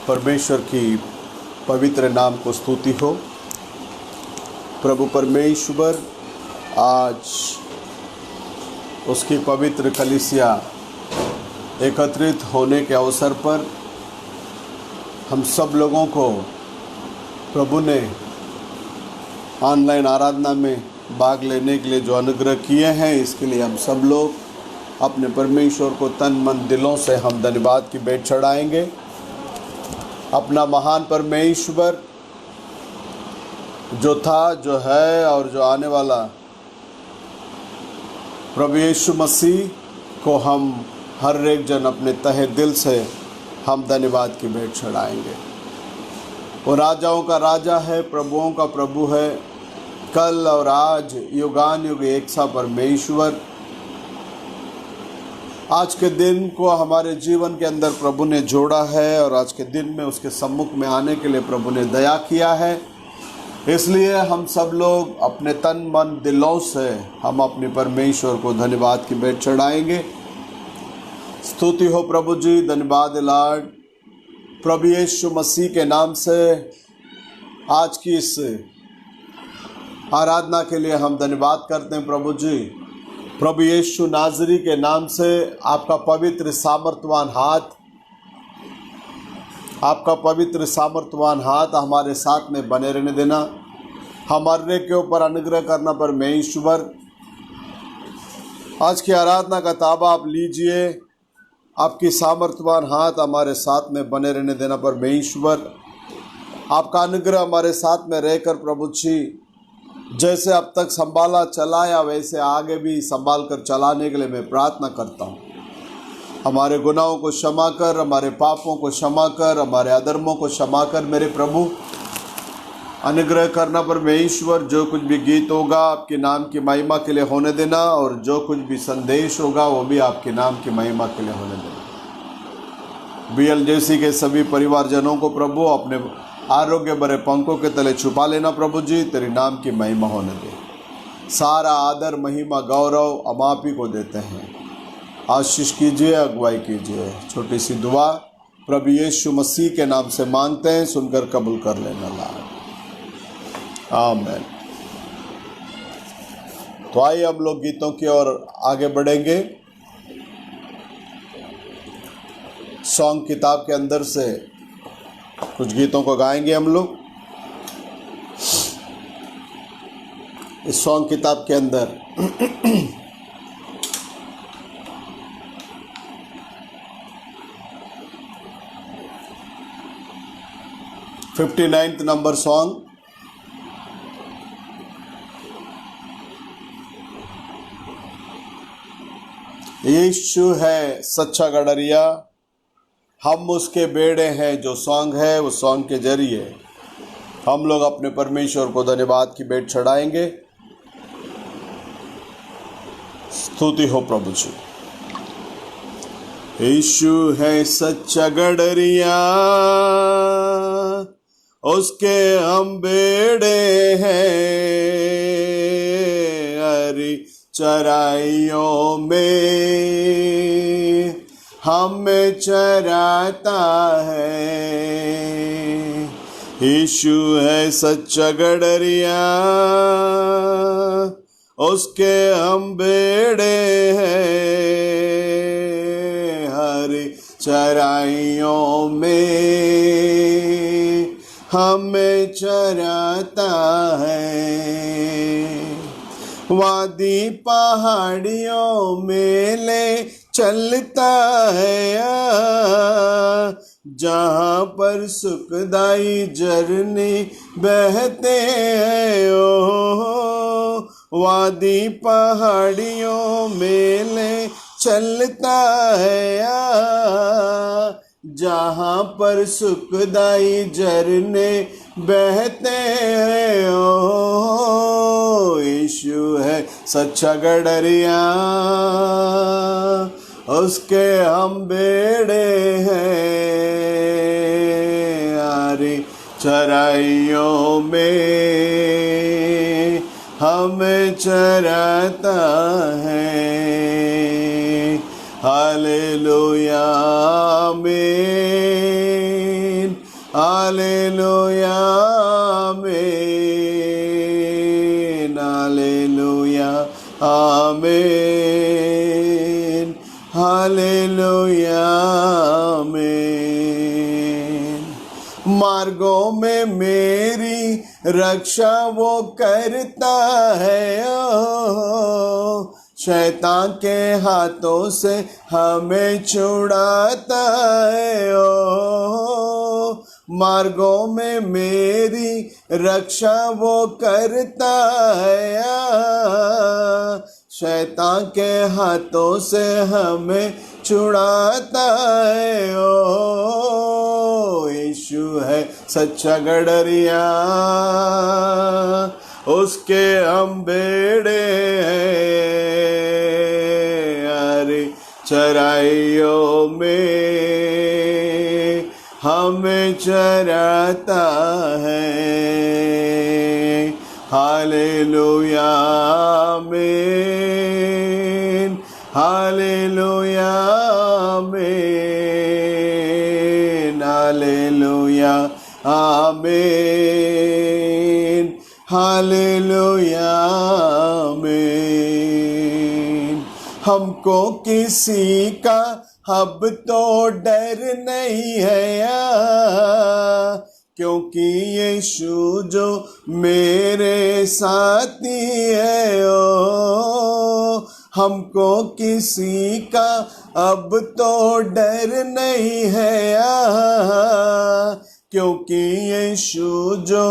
परमेश्वर की पवित्र नाम को स्तुति हो। प्रभु परमेश्वर आज उसकी पवित्र कलीसिया एकत्रित होने के अवसर पर हम सब लोगों को प्रभु ने ऑनलाइन आराधना में भाग लेने के लिए जो अनुग्रह किए हैं, इसके लिए हम सब लोग अपने परमेश्वर को तन मन दिलों से हम धन्यवाद की भेंट चढ़ाएंगे। अपना महान परमेश्वर जो था, जो है और जो आने वाला प्रभु यीशु मसीह को हम हर एक जन अपने तहे दिल से हम धन्यवाद की भेंट चढ़ाएंगे। वो राजाओं का राजा है, प्रभुओं का प्रभु है, कल और आज युगान युग एक सा परमेश्वर। आज के दिन को हमारे जीवन के अंदर प्रभु ने जोड़ा है और आज के दिन में उसके सम्मुख में आने के लिए प्रभु ने दया किया है। इसलिए हम सब लोग अपने तन मन दिलों से हम अपने परमेश्वर को धन्यवाद की भेंट चढ़ाएंगे। स्तुति हो प्रभु जी, धन्यवाद लॉर्ड। प्रभु यीशु मसीह के नाम से आज की इस आराधना के लिए हम धन्यवाद करते हैं प्रभु जी। प्रभु यीशु नाज़री के नाम से आपका पवित्र सामर्थवान हाथ हमारे साथ में बने रहने देना। हमारे के ऊपर अनुग्रह करना परमेश्वर। आज की आराधना का ताबा आप लीजिए। आपकी सामर्थवान हाथ हमारे साथ में बने रहने देना परमेश्वर। आपका अनुग्रह हमारे साथ में रहकर प्रभु जी, जैसे अब तक संभाला चलाया वैसे आगे भी संभाल कर चलाने के लिए मैं प्रार्थना करता हूँ। हमारे गुनाहों को क्षमा कर, हमारे पापों को क्षमा कर, हमारे अधर्मों को क्षमा कर मेरे प्रभु। अनुग्रह करना परमेश्वर। जो कुछ भी गीत होगा आपके नाम की महिमा के लिए होने देना, और जो कुछ भी संदेश होगा वो भी आपके नाम की महिमा के लिए होने देना। BLJC के सभी परिवारजनों को प्रभु अपने आरोग्य भरे पंखों के तले छुपा लेना प्रभु जी। तेरे नाम की महिमा होने दे। सारा आदर महिमा गौरव हम आप ही को देते हैं। आशीष कीजिए, अगुवाई कीजिए। छोटी सी दुआ प्रभु यीशु मसीह के नाम से मांगते हैं, सुनकर कबूल कर लेना लॉर्ड, आमीन। तो आइए हम लोग गीतों की ओर आगे बढ़ेंगे। सॉन्ग किताब के अंदर से कुछ गीतों को गाएंगे हम लोग। इस सॉन्ग किताब के अंदर 59th नंबर सॉन्ग। यीशु है सच्चा गडरिया, हम उसके बेड़े हैं, जो सॉन्ग है उस सॉन्ग के जरिए हम लोग अपने परमेश्वर को धन्यवाद की भेंट चढ़ाएंगे। स्तुति हो प्रभु जी। यीशु है सच्चा गडरिया, उसके हम बेड़े हैं, हरी चराइयों में हमें चराता है। यीशु है सच्चा गडरिया, उसके हम बेड़े हैं, हरी चराइयों में हमें चराता है। वादी पहाड़ियों में ले चलता है, जहाँ पर सुखदाई झरने बहते हैं। ओ वादी पहाड़ियों में ले चलता है, जहाँ पर सुखदाई झरने बहते हैं। ओ यीशु है सच्चा गडरिया, उसके हम बेड़े हैं, हरी चराइयों में हमें चराता है। हालेलुया आमीन, हालेलुया आमीन, हालेलुया आमीन, हालेलुया आमीन। मार्गों में मेरी रक्षा वो करता है, शैतान के हाथों से हमें छुड़ाता है। मार्गों में मेरी रक्षा वो करता है, शैतान के हाथों से हमें छुड़ाता है। यीशु है सच्चा गड़रिया, उसके हम बेड़े हैं, अरे चराइयों में हमें चराता है। हालेलुया आमीन, हालेलुया आमीन, हालेलुया आमीन, हालेलुया आमीन। हमको किसी का अब तो डर नहीं है, क्योंकि यीशु जो मेरे साथी है। हमको किसी का अब तो डर नहीं है, क्योंकि यीशु जो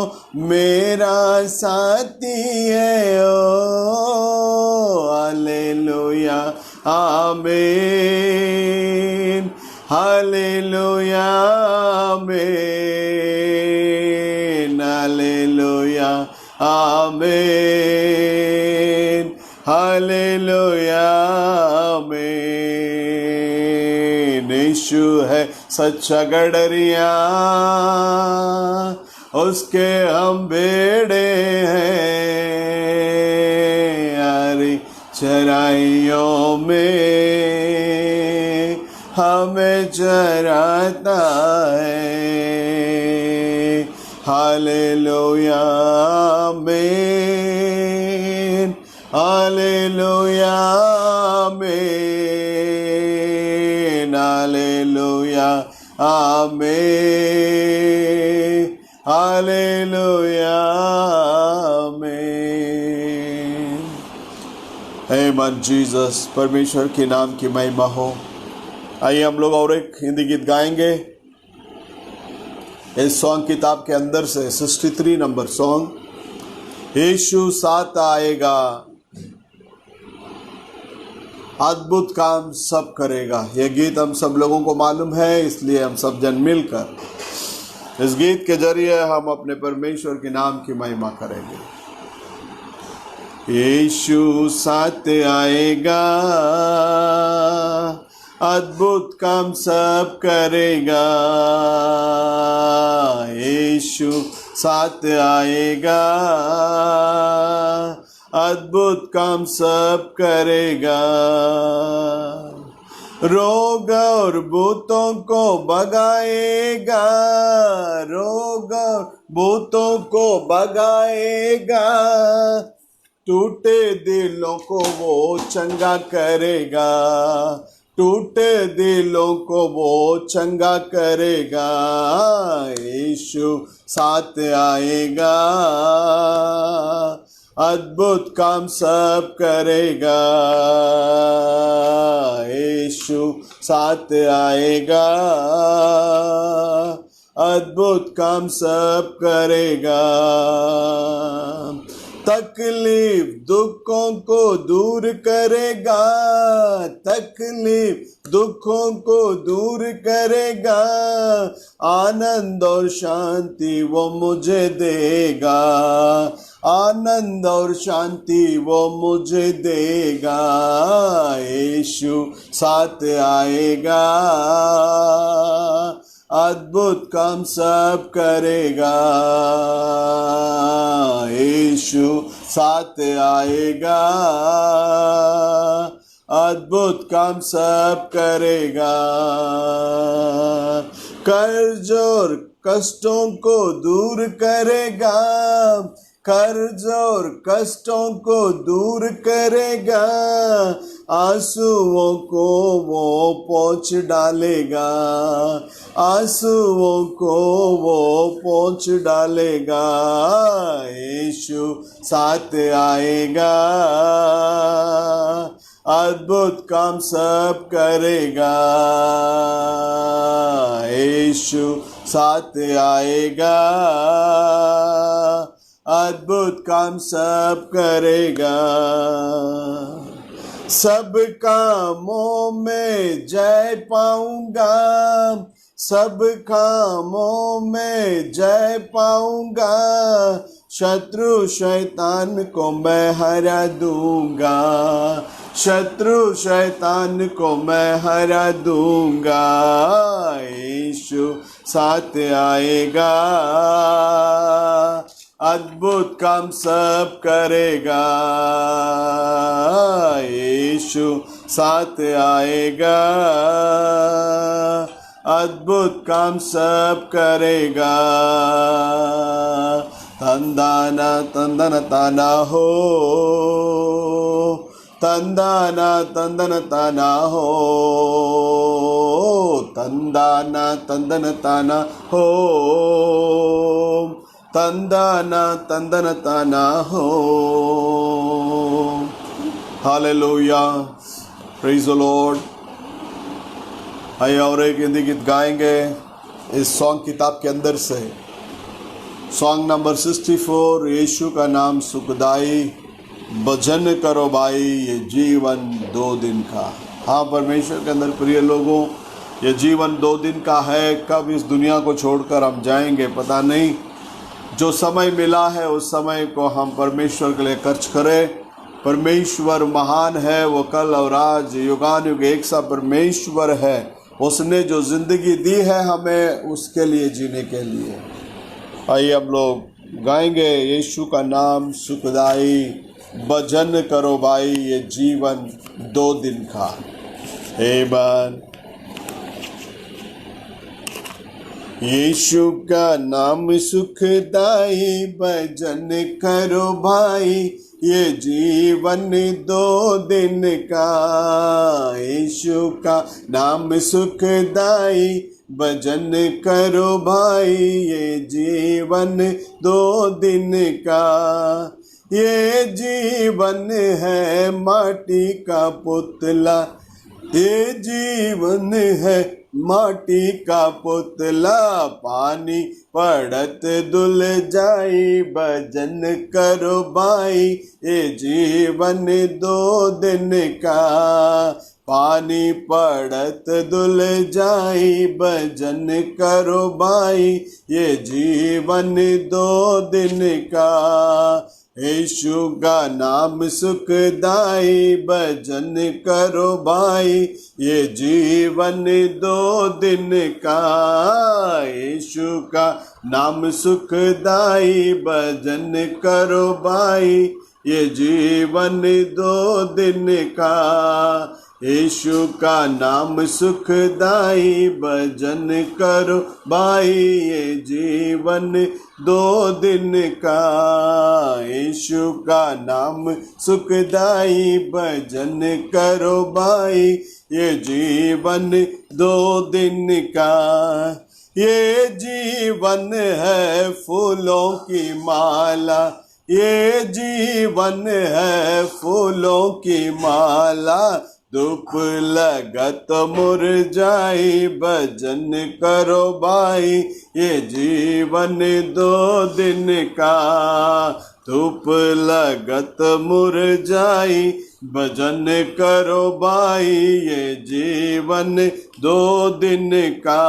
मेरा साथी है। हालेलुया आमीन, हालेलुया आमीन, हालेलुया आमीन, हालेलुया आमीन। यीशु है सच्चा गड़रिया, उसके हम बेड़े हैं, अरे चराइयों में हमें चराता है। हालेलुया आमीन, हालेलुया आमीन, हालेलुया आमीन, हालेलुया आमीन। आमीन जीसस, परमेश्वर के नाम की महिमा हो। आइए हम लोग और एक हिंदी गीत गाएंगे इस सॉन्ग किताब के अंदर से, 63 नंबर सॉन्ग, यीशु साथ आएगा, अद्भुत काम सब करेगा। यह गीत हम सब लोगों को मालूम है, इसलिए हम सब जन मिलकर इस गीत के जरिए हम अपने परमेश्वर के नाम की महिमा करेंगे। यीशु साथ आएगा, अद्भुत काम सब करेगा। यीशु साथ आएगा, अद्भुत काम सब करेगा। रोग और भूतों को भगाएगा, रोग और भूतों को भगाएगा। टूटे दिलों को वो चंगा करेगा, टूटे दिलों को वो चंगा करेगा। यीशु साथ आएगा, अद्भुत काम सब करेगा। यीशु साथ आएगा, अद्भुत काम सब करेगा। तकलीफ दुखों को दूर करेगा, तकलीफ दुखों को दूर करेगा। आनंद और शांति वो मुझे देगा, आनंद और शांति वो मुझे देगा। यीशु साथ आएगा, अद्भुत काम सब करेगा। यीशु साथ आएगा, अद्भुत काम सब करेगा। कर्ज और कष्टों को दूर करेगा, कर्ज और कष्टों को दूर करेगा, आंसुओं को वो पोंछ डालेगा, आंसुओं को वो पोंछ डालेगा। यीशु साथ आएगा, अद्भुत काम सब करेगा। यीशु साथ आएगा, अद्भुत काम सब करेगा। सब कामों में जय पाऊंगा, सब कामों में जय पाऊंगा, शत्रु शैतान को मैं हरा दूंगा, शत्रु शैतान को मैं हरा दूंगा। यीशु साथ आएगा, अद्भुत काम सब करेगा। यीशु साथ आएगा, अद्भुत काम सब करेगा। तंदाना तंदन ताना हो, तंदाना तंदन ताना हो, तंदाना तंदन ताना हो, तंदाना तंदन ताना हो। Hallelujah, praise the Lord. आइए और एक हिंदी गीत गाएंगे इस सॉन्ग किताब के अंदर से। सॉन्ग नंबर 64, यीशु का नाम सुखदाई, भजन करो भाई ये जीवन 2 दिन का। हाँ परमेश्वर के अंदर प्रिय लोगों, ये जीवन 2 दिन का है। कब इस दुनिया को छोड़कर हम जाएंगे पता नहीं। जो समय मिला है उस समय को हम परमेश्वर के लिए खर्च करें। परमेश्वर महान है, वो कल और आज युगानुयुग एक सा परमेश्वर है। उसने जो ज़िंदगी दी है हमें उसके लिए जीने के लिए। आइए हम लोग गाएंगे यीशु का नाम सुखदाई, भजन करो भाई ये जीवन 2 दिन का। आमीन। यीशु का नाम सुखदाई, भजन करो भाई ये जीवन 2 दिन का। यीशु का नाम सुखदाई, भजन करो भाई ये जीवन 2 दिन का। ये जीवन है माटी का पुतला, ये जीवन है माटी का पुतला, पानी पड़त धुल जाई, भजन करो भाई ये जीवन 2 दिन का। पानी पड़त धुल जाई, भजन करो भाई ये जीवन 2 दिन का। यीशु का नाम सुखदाई, भजन करो भाई ये जीवन 2 दिन का। यीशु का नाम सुखदाई, भजन करो भाई ये जीवन 2 दिन का। यीशु का नाम सुखदाई, भजन करो भाई ये जीवन 2 दिन का। यीशु का नाम सुखदाई, भजन करो भाई ये जीवन 2 दिन का। ये जीवन है फूलों की माला, ये जीवन है फूलों की माला, धूप लगत मुरझाई, भजन करो भाई ये जीवन 2 दिन का। धूप लगत मुरझाई, भजन करो भाई ये जीवन 2 दिन का।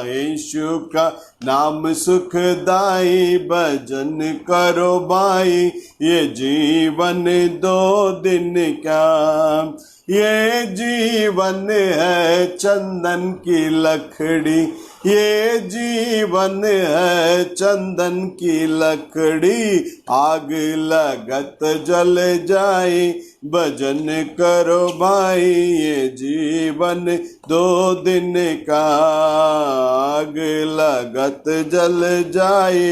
यीशु का नाम सुखदाई, भजन करो भाई ये जीवन 2 दिन का। ये जीवन है चंदन की लकड़ी, ये जीवन है चंदन की लकड़ी, आग लगत जल जाए भजन करो भाई, ये जीवन 2 दिन का, आग लगत जल जाए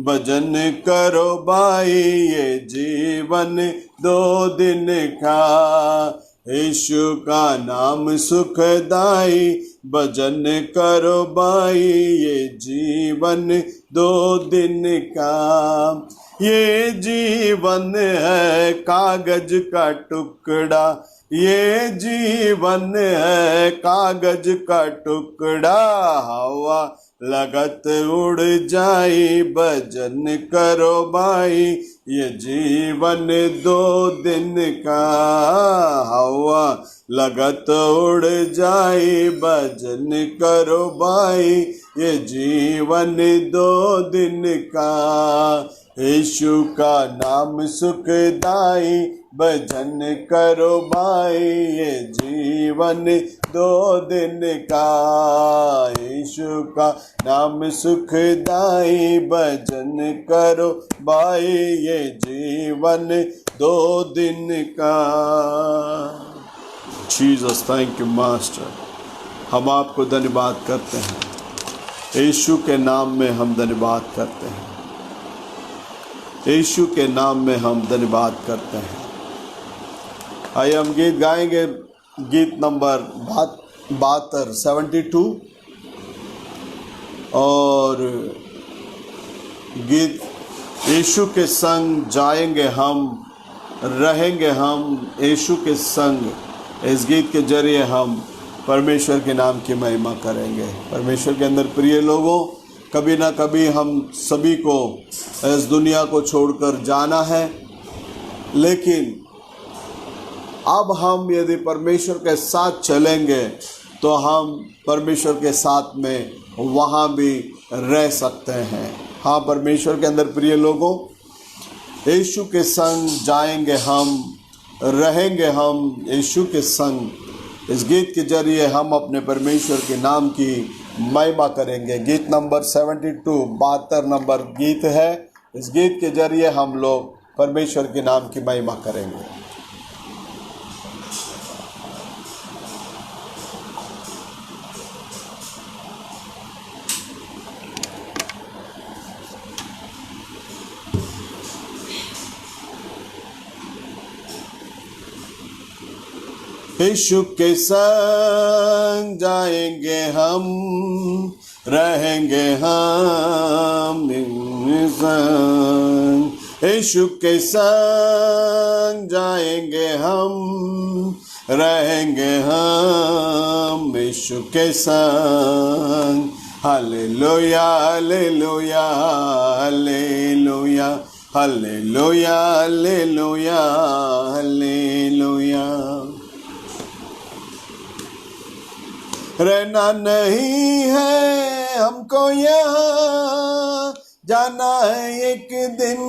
भजन करो भाई, ये जीवन 2 दिन का, यीशु का नाम सुखदाई भजन करो भाई, ये जीवन 2 दिन का, ये जीवन है कागज का टुकड़ा, ये जीवन है कागज का टुकड़ा, हवा लगत उड़ जाए भजन करो भाई, ये जीवन 2 दिन का, हवा लगत उड़ जाए भजन करो भाई, ये जीवन 2 दिन का, यीशु का नाम सुखदाई भजन करो भाई, ये जीवन 2 दिन का, यीशु का नाम सुखदाई भजन करो भाई, ये जीवन 2 दिन का। जीसस, थैंक यू मास्टर, हम आपको धन्यवाद करते हैं, यीशु के नाम में हम धन्यवाद करते हैं, यीशु के नाम में हम धन्यवाद करते हैं। आइए हम गीत गाएंगे, गीत नंबर 72 72, और गीत यीशु के संग जाएंगे हम, रहेंगे हम यीशु के संग, इस गीत के जरिए हम परमेश्वर के नाम की महिमा करेंगे। परमेश्वर के अंदर प्रिय लोगों, कभी ना कभी हम सभी को इस दुनिया को छोड़कर जाना है, लेकिन अब हम यदि परमेश्वर के साथ चलेंगे तो हम परमेश्वर के साथ में वहाँ भी रह सकते हैं। हाँ परमेश्वर के अंदर प्रिय लोगों, यीशु के संग जाएंगे हम, रहेंगे हम यीशु के संग। इस गीत के जरिए हम अपने परमेश्वर के नाम की महिमा करेंगे। गीत नंबर 72 72 नंबर गीत है। इस गीत के जरिए हम लोग परमेश्वर के नाम की महिमा करेंगे। यीशु के संग जाएंगे हम, रहेंगे हम संग। यीशु के संग जाएंगे हम, रहेंगे हम यीशु के संग। हालेलुया हालेलुया हालेलुया हालेलुया हालेलुया हालेलुया। रहना नहीं है हमको यहाँ, जाना है एक दिन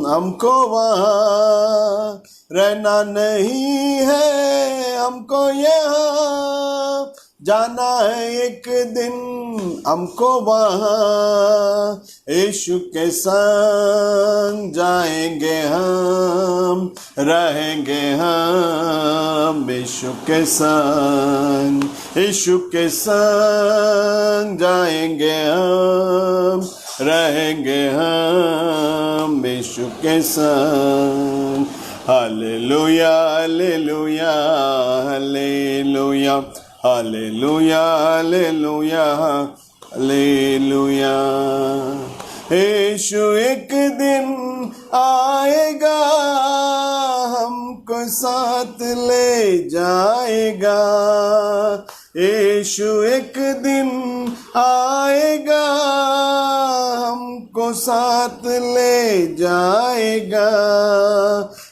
हमको वहाँ। रहना नहीं है हमको यहाँ, जाना है एक दिन हमको वहाँ। यीशु के संग जाएंगे हम, रहेंगे हम यीशु के संग। यीशु के संग जाएंगे हम, रहेंगे हम यीशु के संग। हालेलुया हालेलुया हालेलुया हालेलुया हालेलुया हालेलुया। यीशु एक दिन आएगा, हमको साथ ले जाएगा। यीशु एक दिन आएगा, हमको साथ ले जाएगा।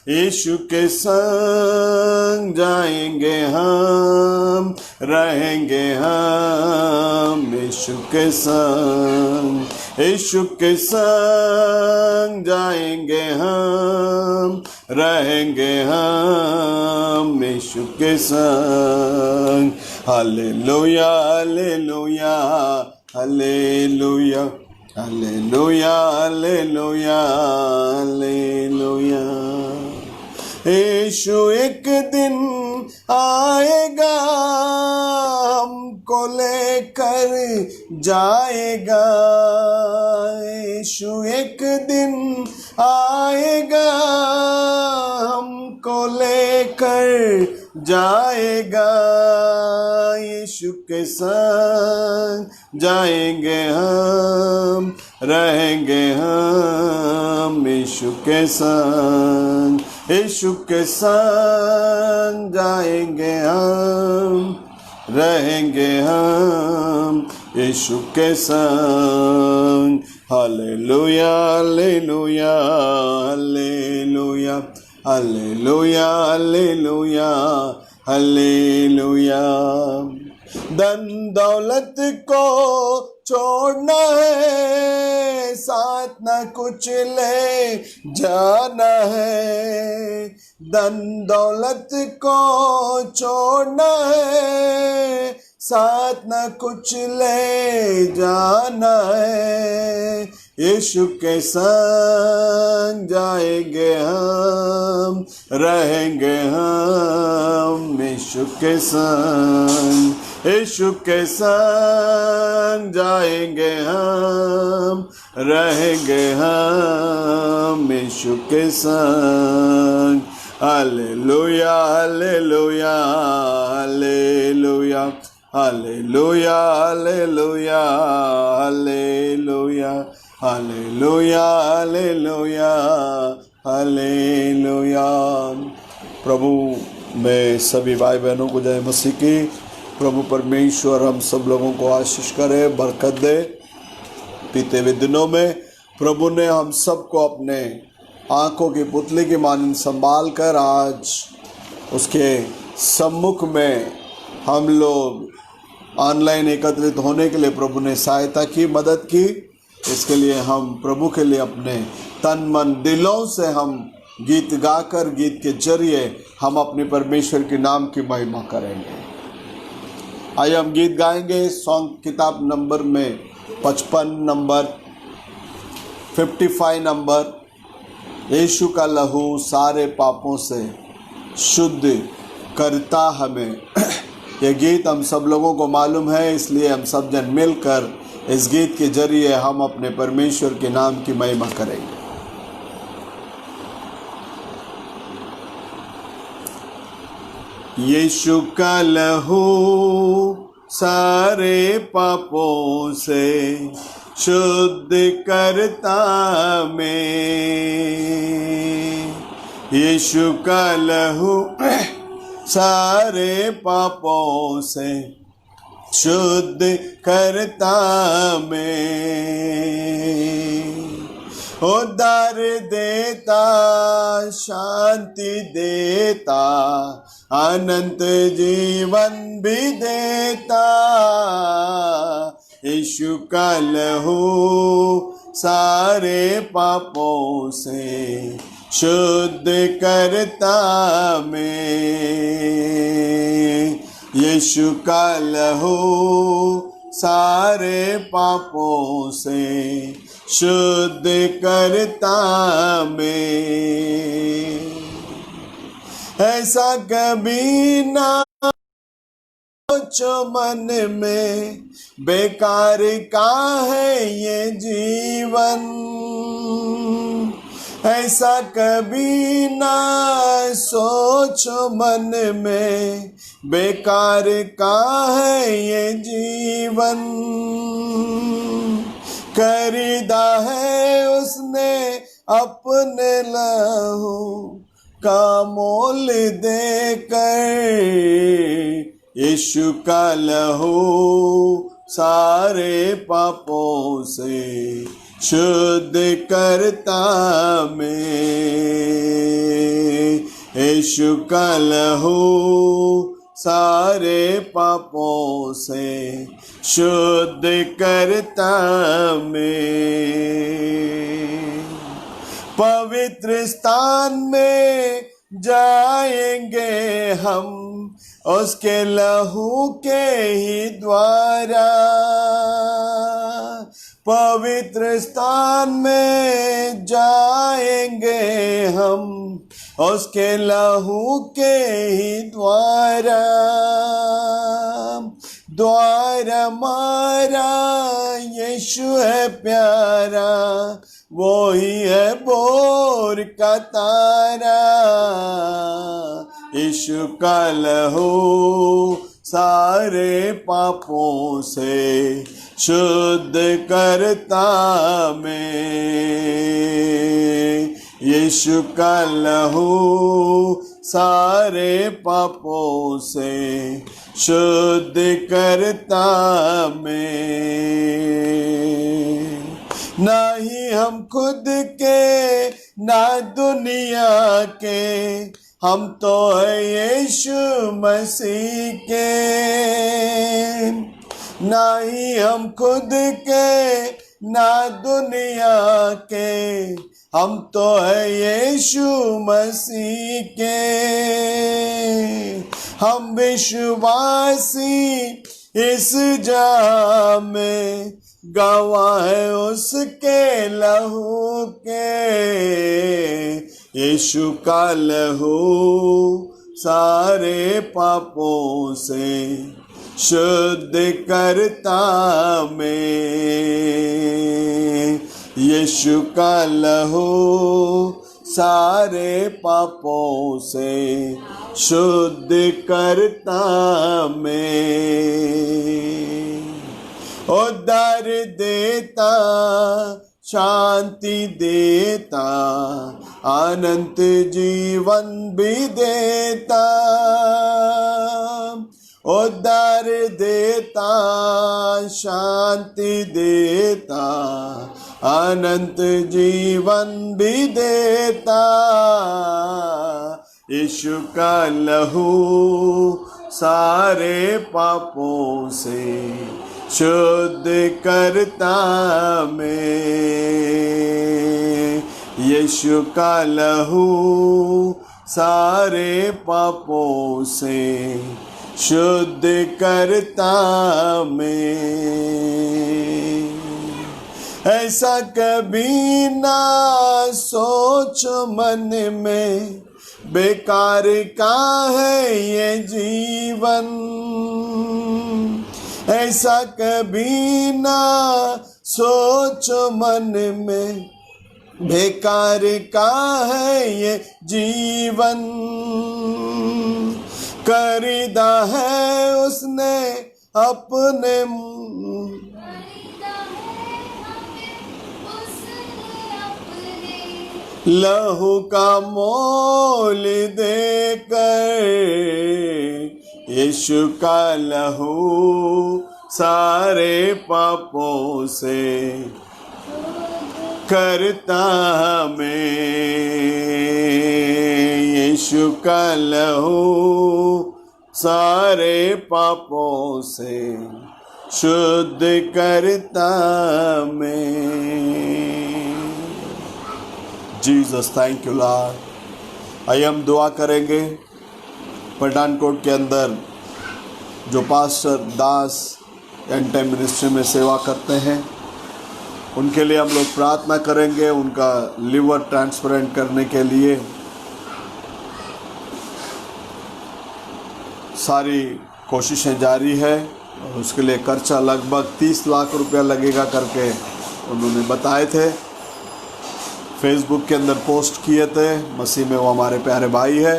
यीशु के संग जाएंगे हम, रहेंगे हम यीशु के संग। यीशु के संग जाएंगे हम, रहेंगे हम यीशु के संग। हालेलुया हालेलुया हालेलुया हालेलुया हालेलुया हालेलुया। यीशु एक दिन आएगा, हमको लेकर जाएगा। यीशु एक दिन आएगा, हमको लेकर जाएगा। यीशु के संग जाएंगे हम, रहेंगे हम यीशु के संग। यीशु के संग जाएंगे हम, रहेंगे हम यीशु के संग। हालेलुया हालेलुया हालेलुया हालेलुया हालेलुया हालेलुया। धन दौलत को छोड़ना है, साथ न कुछ ले जाना है। धन दौलत को छोड़ना है, साथ न कुछ ले जाना है। यीशु के संग जाएंगे हम, रहेंगे हम यीशु के संग। यीशु के संग जाएंगे हम, रहेंगे हम यीशु के संग। हालेलुया हालेलुया हालेलुया हालेलुया हालेलुया हालेलुया हालेलुया हालेलुया हालेलुया। प्रभु में सभी भाई बहनों को जय मसीह की। प्रभु परमेश्वर हम सब लोगों को आशीष करे, बरकत दे। बीते हुए दिनों में प्रभु ने हम सबको अपने आंखों की पुतली की मानंद संभाल कर आज उसके सम्मुख में हम लोग ऑनलाइन एकत्रित होने के लिए प्रभु ने सहायता की, मदद की। इसके लिए हम प्रभु के लिए अपने तन मन दिलों से हम गीत गाकर, गीत के जरिए हम अपने परमेश्वर के नाम की महिमा करेंगे। आइए हम गीत गाएंगे सॉन्ग किताब नंबर में 55 नंबर 55 नंबर, यीशु का लहू सारे पापों से शुद्ध करता हमें। यह गीत हम सब लोगों को मालूम है, इसलिए हम सब जन मिलकर इस गीत के जरिए हम अपने परमेश्वर के नाम की महिमा करेंगे। यीशु का लहू सारे पापों से शुद्ध करता में। यीशु का लहू सारे पापों से शुद्ध करता में। उद्धार देता, शांति देता, अनंत जीवन भी देता। यीशु का लहू सारे पापों से शुद्ध करता में। यीशु का लहू सारे पापों से शुद्ध करता में। ऐसा कभी ना सोचो मन में, बेकार का है ये जीवन। ऐसा कभी ना सोचो मन में, बेकार का है ये जीवन। खरीदा है उसने अपने लहू का मोल देकर। यीशु का लहू सारे पापों से शुद्ध करता में। यीशु का लहू सारे पापों से शुद्ध करता मैं। पवित्र स्थान में जाएंगे हम उसके लहू के ही द्वारा। पवित्र स्थान में जाएंगे हम उसके लहू के ही द्वारा। द्वार हमारा यीशु है प्यारा, वो ही है बोर का तारा। यीशु का लहू सारे पापों से शुद्ध करता मैं। यीशु का लहू सारे पापों से शुद्ध करता मैं। ना ही हम खुद के ना दुनिया के, हम तो है यीशु मसीह के। ना ही हम खुद के ना दुनिया के, हम तो है यीशु मसीह के। हम विश्वासी इस जहां में गवाह है उसके लहू के। यीशु का लहू सारे पापों से शुद्ध करता मैं। यीशु का लहू सारे पापों से शुद्ध करता मैं। उद्धार देता, शांति देता, अनंत जीवन भी देता। उद्धार देता, शांति देता, अनंत जीवन भी देता। यीशु का लहू सारे पापों से शुद्ध करता मैं। यीशु का लहू सारे पापों से शुद्ध करता मैं। ऐसा कभी ना सोच मन में, बेकार का है ये जीवन। ऐसा कभी ना सोच मन में, बेकार का है ये जीवन। खरीदा है उसने अपने लहू का मोल देकर। यीशु का लहू सारे पापों से करता मैं। यीशु का लहू सारे पापों से शुद्ध करता मैं। Jesus, thank you Lord. आइए हम दुआ करेंगे। पठानकोट के अंदर जो pastor Das and time ministry में सेवा करते हैं, उनके लिए हम लोग प्रार्थना करेंगे। उनका लिवर ट्रांसप्लांट करने के लिए सारी कोशिशें जारी है और उसके लिए खर्चा लगभग 30 लाख रुपया लगेगा करके उन्होंने बताए थे। फेसबुक के अंदर पोस्ट किए थे। मसीह में वो हमारे प्यारे भाई है,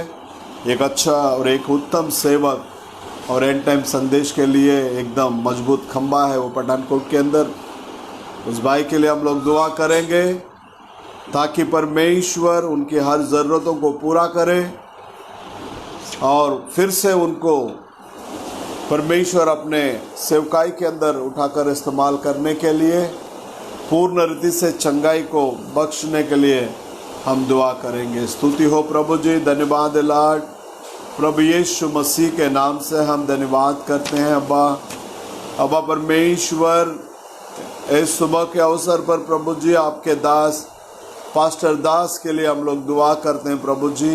एक अच्छा और एक उत्तम सेवक और एंड टाइम संदेश के लिए एकदम मजबूत खंबा है वो पठानकोट के अंदर। उस भाई के लिए हम लोग दुआ करेंगे ताकि परमेश्वर उनकी हर ज़रूरतों को पूरा करे और फिर से उनको परमेश्वर अपने सेवकाई के अंदर उठाकर इस्तेमाल करने के लिए पूर्ण रीति से चंगाई को बख्शने के लिए हम दुआ करेंगे। स्तुति हो प्रभु जी, धन्यवाद लॉर्ड। प्रभु यीशु मसीह के नाम से हम धन्यवाद करते हैं अब्बा परमेश्वर, इस सुबह के अवसर पर प्रभु जी आपके दास पास्टर दास के लिए हम लोग दुआ करते हैं। प्रभु जी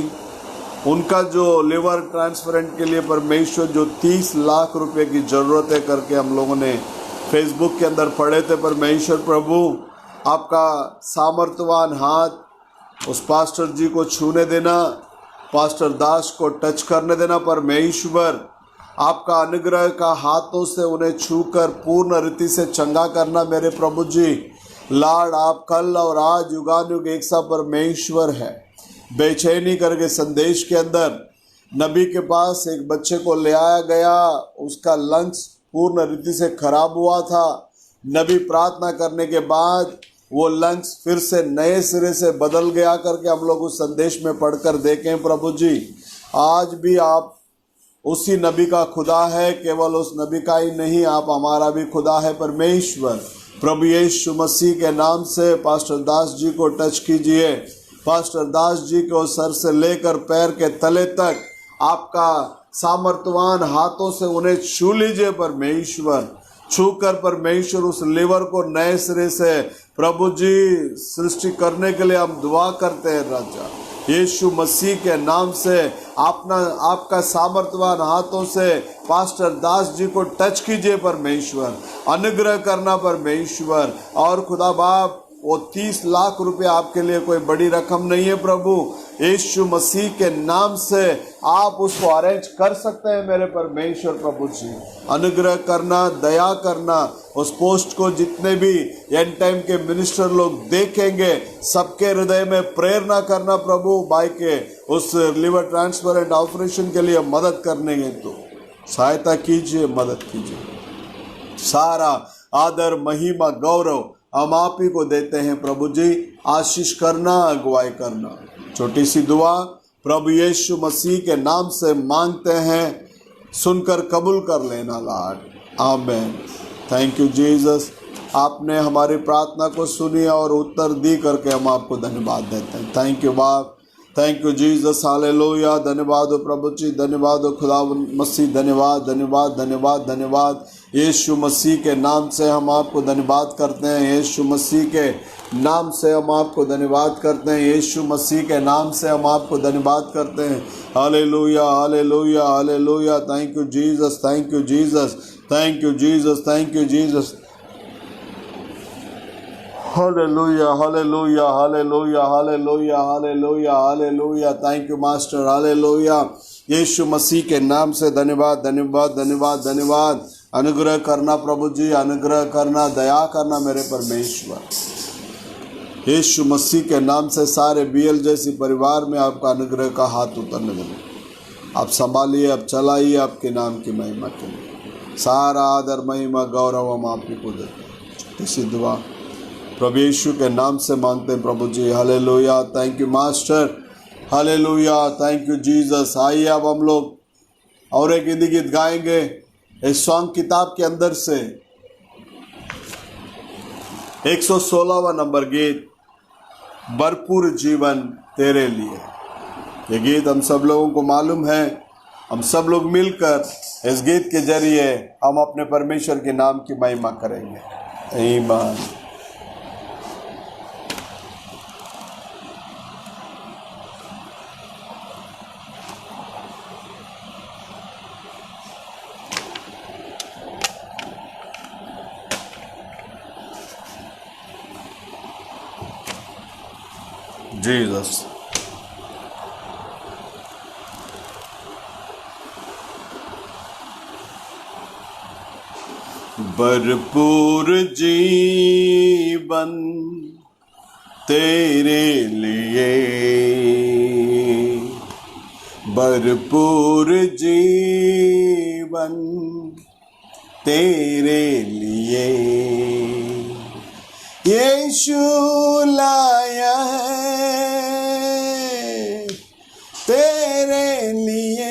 उनका जो लिवर ट्रांसप्लांट के लिए परमेश्वर जो 30 लाख रुपए की ज़रूरत है करके हम लोगों ने फेसबुक के अंदर पढ़े थे। परमेश्वर प्रभु आपका सामर्थ्यवान हाथ उस पास्टर जी को छूने देना, पास्टर दास को टच करने देना। परमेश्वर आपका अनुग्रह का हाथों से उन्हें छूकर पूर्ण रीति से चंगा करना। मेरे प्रभु जी लार्ड, आप कल और आज युगानुग एक सा परमेश्वर है। बेचैनी करके संदेश के अंदर नबी के पास एक बच्चे को ले आया गया, उसका लंग्स पूर्ण रीति से खराब हुआ था। नबी प्रार्थना करने के बाद वो लंग्स फिर से नए सिरे से बदल गया करके हम लोग उस संदेश में पढ़कर देखें। प्रभु जी आज भी आप उसी नबी का खुदा है, केवल उस नबी का ही नहीं, आप हमारा भी खुदा है। परमेश्वर प्रभु यीशु मसीह के नाम से पास्टर दास जी को टच कीजिए। पास्टर दास जी को सर से लेकर पैर के तले तक आपका सामर्थ्यवान हाथों से उन्हें छू लीजिए। परमेश्वर छूकर परमेश्वर उस लिवर को नए सिरे से प्रभु जी सृष्टि करने के लिए हम दुआ करते हैं। राजा यीशु मसीह के नाम से आपका सामर्थ्यवान हाथों से पास्टर दास जी को टच कीजिए। परमेश्वर अनुग्रह करना परमेश्वर। और खुदा बाप वो 30 लाख रुपए आपके लिए कोई बड़ी रकम नहीं है। प्रभु यीशु मसीह के नाम से आप उसको अरेंज कर सकते हैं। मेरे परमेश्वर प्रभु जी अनुग्रह करना, दया करना। उस पोस्ट को जितने भी एंड टाइम के मिनिस्टर लोग देखेंगे सबके हृदय में प्रेरणा करना। प्रभु भाई के उस लिवर ट्रांसप्लांट ऑपरेशन के लिए मदद करने के तो सहायता कीजिए, मदद कीजिए। सारा आदर महिमा गौरव हम आप ही को देते हैं। प्रभु जी आशीष करना, अगुवाई करना। छोटी सी दुआ प्रभु यीशु मसीह के नाम से मांगते हैं, सुनकर कबूल कर लेना लॉर्ड, आमीन। थैंक यू जीसस, आपने हमारी प्रार्थना को सुनी और उत्तर दी करके हम आपको धन्यवाद देते हैं। थैंक यू बाप, थैंक यू जीसस, हालेलुया। धन्यवाद हो प्रभु जी, धन्यवाद हो खुदा मसीह, धन्यवाद धन्यवाद धन्यवाद धन्यवाद। यीशु मसीह के नाम से हम आपको धन्यवाद करते हैं। यीशु मसीह के नाम से हम आपको धन्यवाद करते हैं। यीशु मसीह के नाम से हम आपको धन्यवाद करते हैं। हालेलुया हालेलुया हालेलुया। Thank you Jesus, thank you Jesus, thank you Jesus, thank you Jesus. हालेलुया हालेलुया हालेलुया हालेलुया हालेलुया हालेलुया। थैंक यू मास्टर, हालेलुया। यीशु मसीह के नाम से धन्यवाद धन्यवाद धन्यवाद धन्यवाद। अनुग्रह करना प्रभु जी, अनुग्रह करना, दया करना मेरे परमेश्वर। यीशु मसीह के नाम से सारे बीएल जैसी परिवार में आपका अनुग्रह का हाथ उतरने देना। आप संभालिए, आप चलाइए, आपके नाम की महिमा के लिए सारा आदर महिमा गौरव हम आप ही को देते हैं। छोटी सी दुआ प्रभु यीशु के नाम से मांगते हैं प्रभु जी, हालेलुया। थैंक यू मास्टर, हालेलुया। Thank you Jesus. आइए अब हम लोग और एक हिंदी गीत गाएंगे इस सॉन्ग किताब के अंदर से 116वां नंबर गीत, भरपूर जीवन तेरे लिए। ये गीत हम सब लोगों को मालूम है। हम सब लोग मिलकर इस गीत के जरिए हम अपने परमेश्वर के नाम की महिमा करेंगे। आमीन। Jesus. भरपूर जीवन तेरे लिए, भरपूर जीवन तेरे लिए यीशु लाया है, तेरे लिए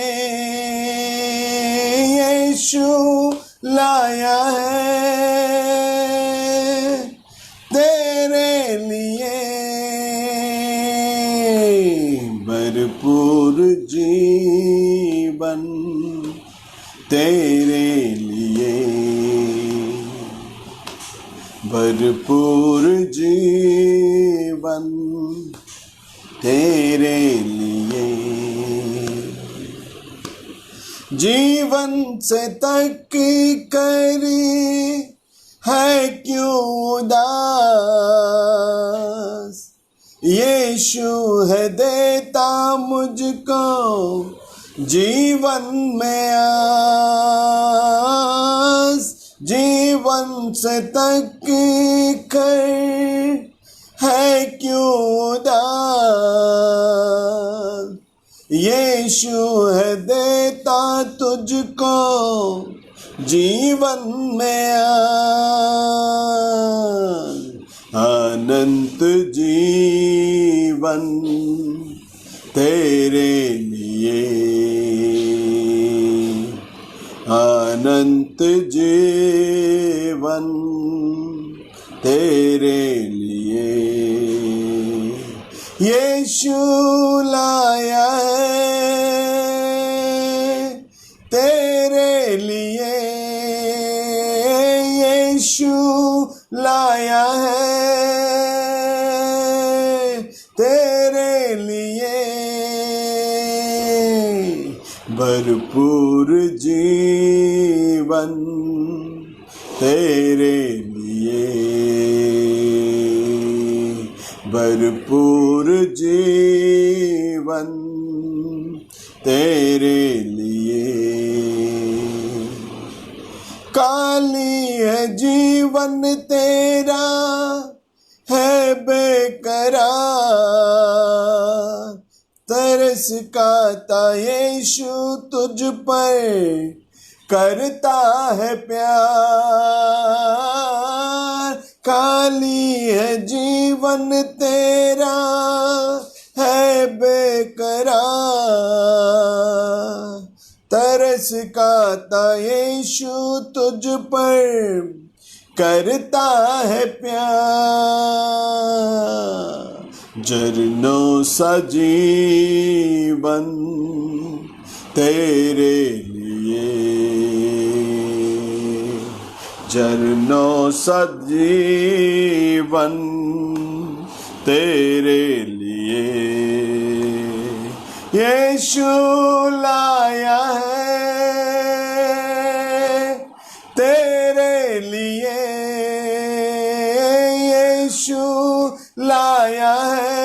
यीशु लाया है, तेरे लिए भरपूर जीवन तेरे लिए, भरपूर जीवन तेरे लिए। जीवन से तक करी है क्यों उदास, यीशु है देता मुझको जीवन में आस। जीवन से तक कर है क्यों उदास, यीशु है देता तुझको जीवन में अनंत जीवन तेरे लिए, अनंत जीवन तेरे लिए। यीशु लाया है तेरे लिए, यीशु लाया है तेरे लिए। भरपूर जीवन तेरे लिए, भरपूर जीवन तेरे लिए। काली है जीवन तेरा है बेकरार, तरस खाता यीशु तुझ पर करता है प्यार। काली है जीवन तेरा है बेकरार, तरस खाता यीशु तुझ पर करता है प्यार। झरनों सा जीवन तेरे लिए, झरनों सा जीवन तेरे लिए। यीशु लाया है तेरे लिए, यीशु लाया है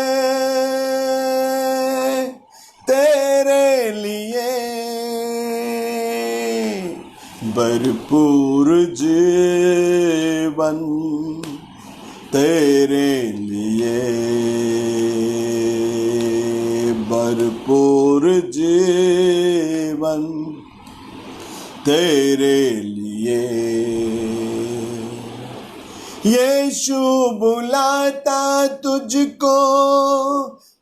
तेरे लिए। भरपूर जीवन तेरे लिए, भरपूर जीवन तेरे लिए। यीशु बुलाता तुझको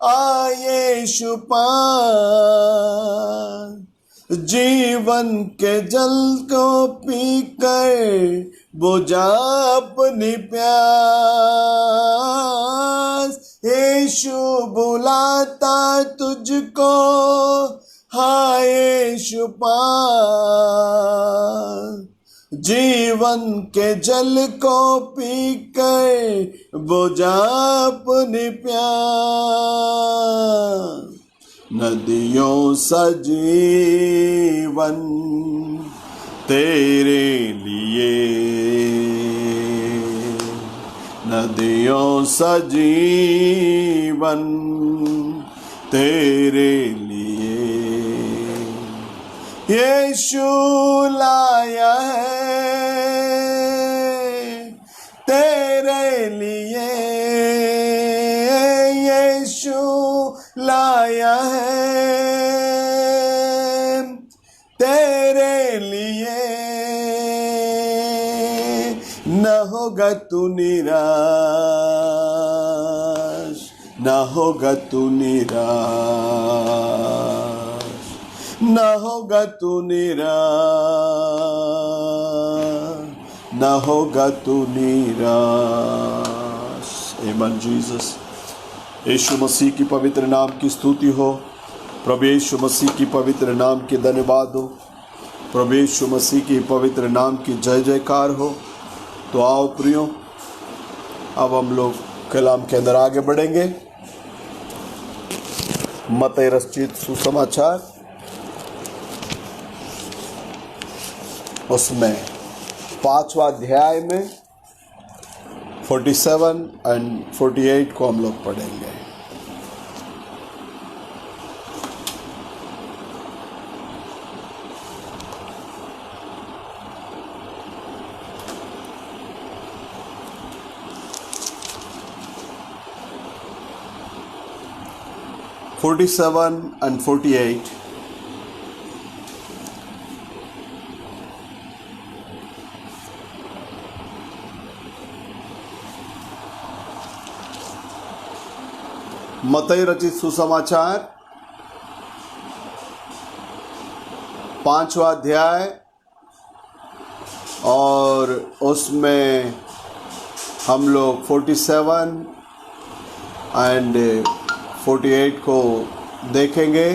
आ यीशु पार, जीवन के जल को पीकर बुझा अपनी प्यास। यीशु बुलाता तुझको हाँ यीशु पार, जीवन के जल को पीकर बुझा अपनी प्यास। नदियों सा जीवन तेरे लिए, नदियों सा जीवन तेरे लिए। यीशु लाया है तेरे लिए, यीशु लाया है तेरे लिए। न होगा तू निराश, न होगा तू निराश, न होगा तू निराश, न होगा तू निराश। आमीन जीसस। यीशु मसीह की पवित्र नाम की स्तुति हो। प्रभु यीशु मसीह की पवित्र नाम की धन्यवाद हो। प्रभु यीशु मसीह की पवित्र नाम की जय जयकार हो। तो आओ प्रियो, अब हम लोग कलाम के अंदर आगे बढ़ेंगे। मत्ती रचित सुसमाचार, उसमें 5वां अध्याय में 47 एंड 48 को हम लोग पढ़ेंगे। (47 and 48) मत्ती रचित सुसमाचार 5वां अध्याय और उसमें हम लोग 47 एंड 48 को देखेंगे।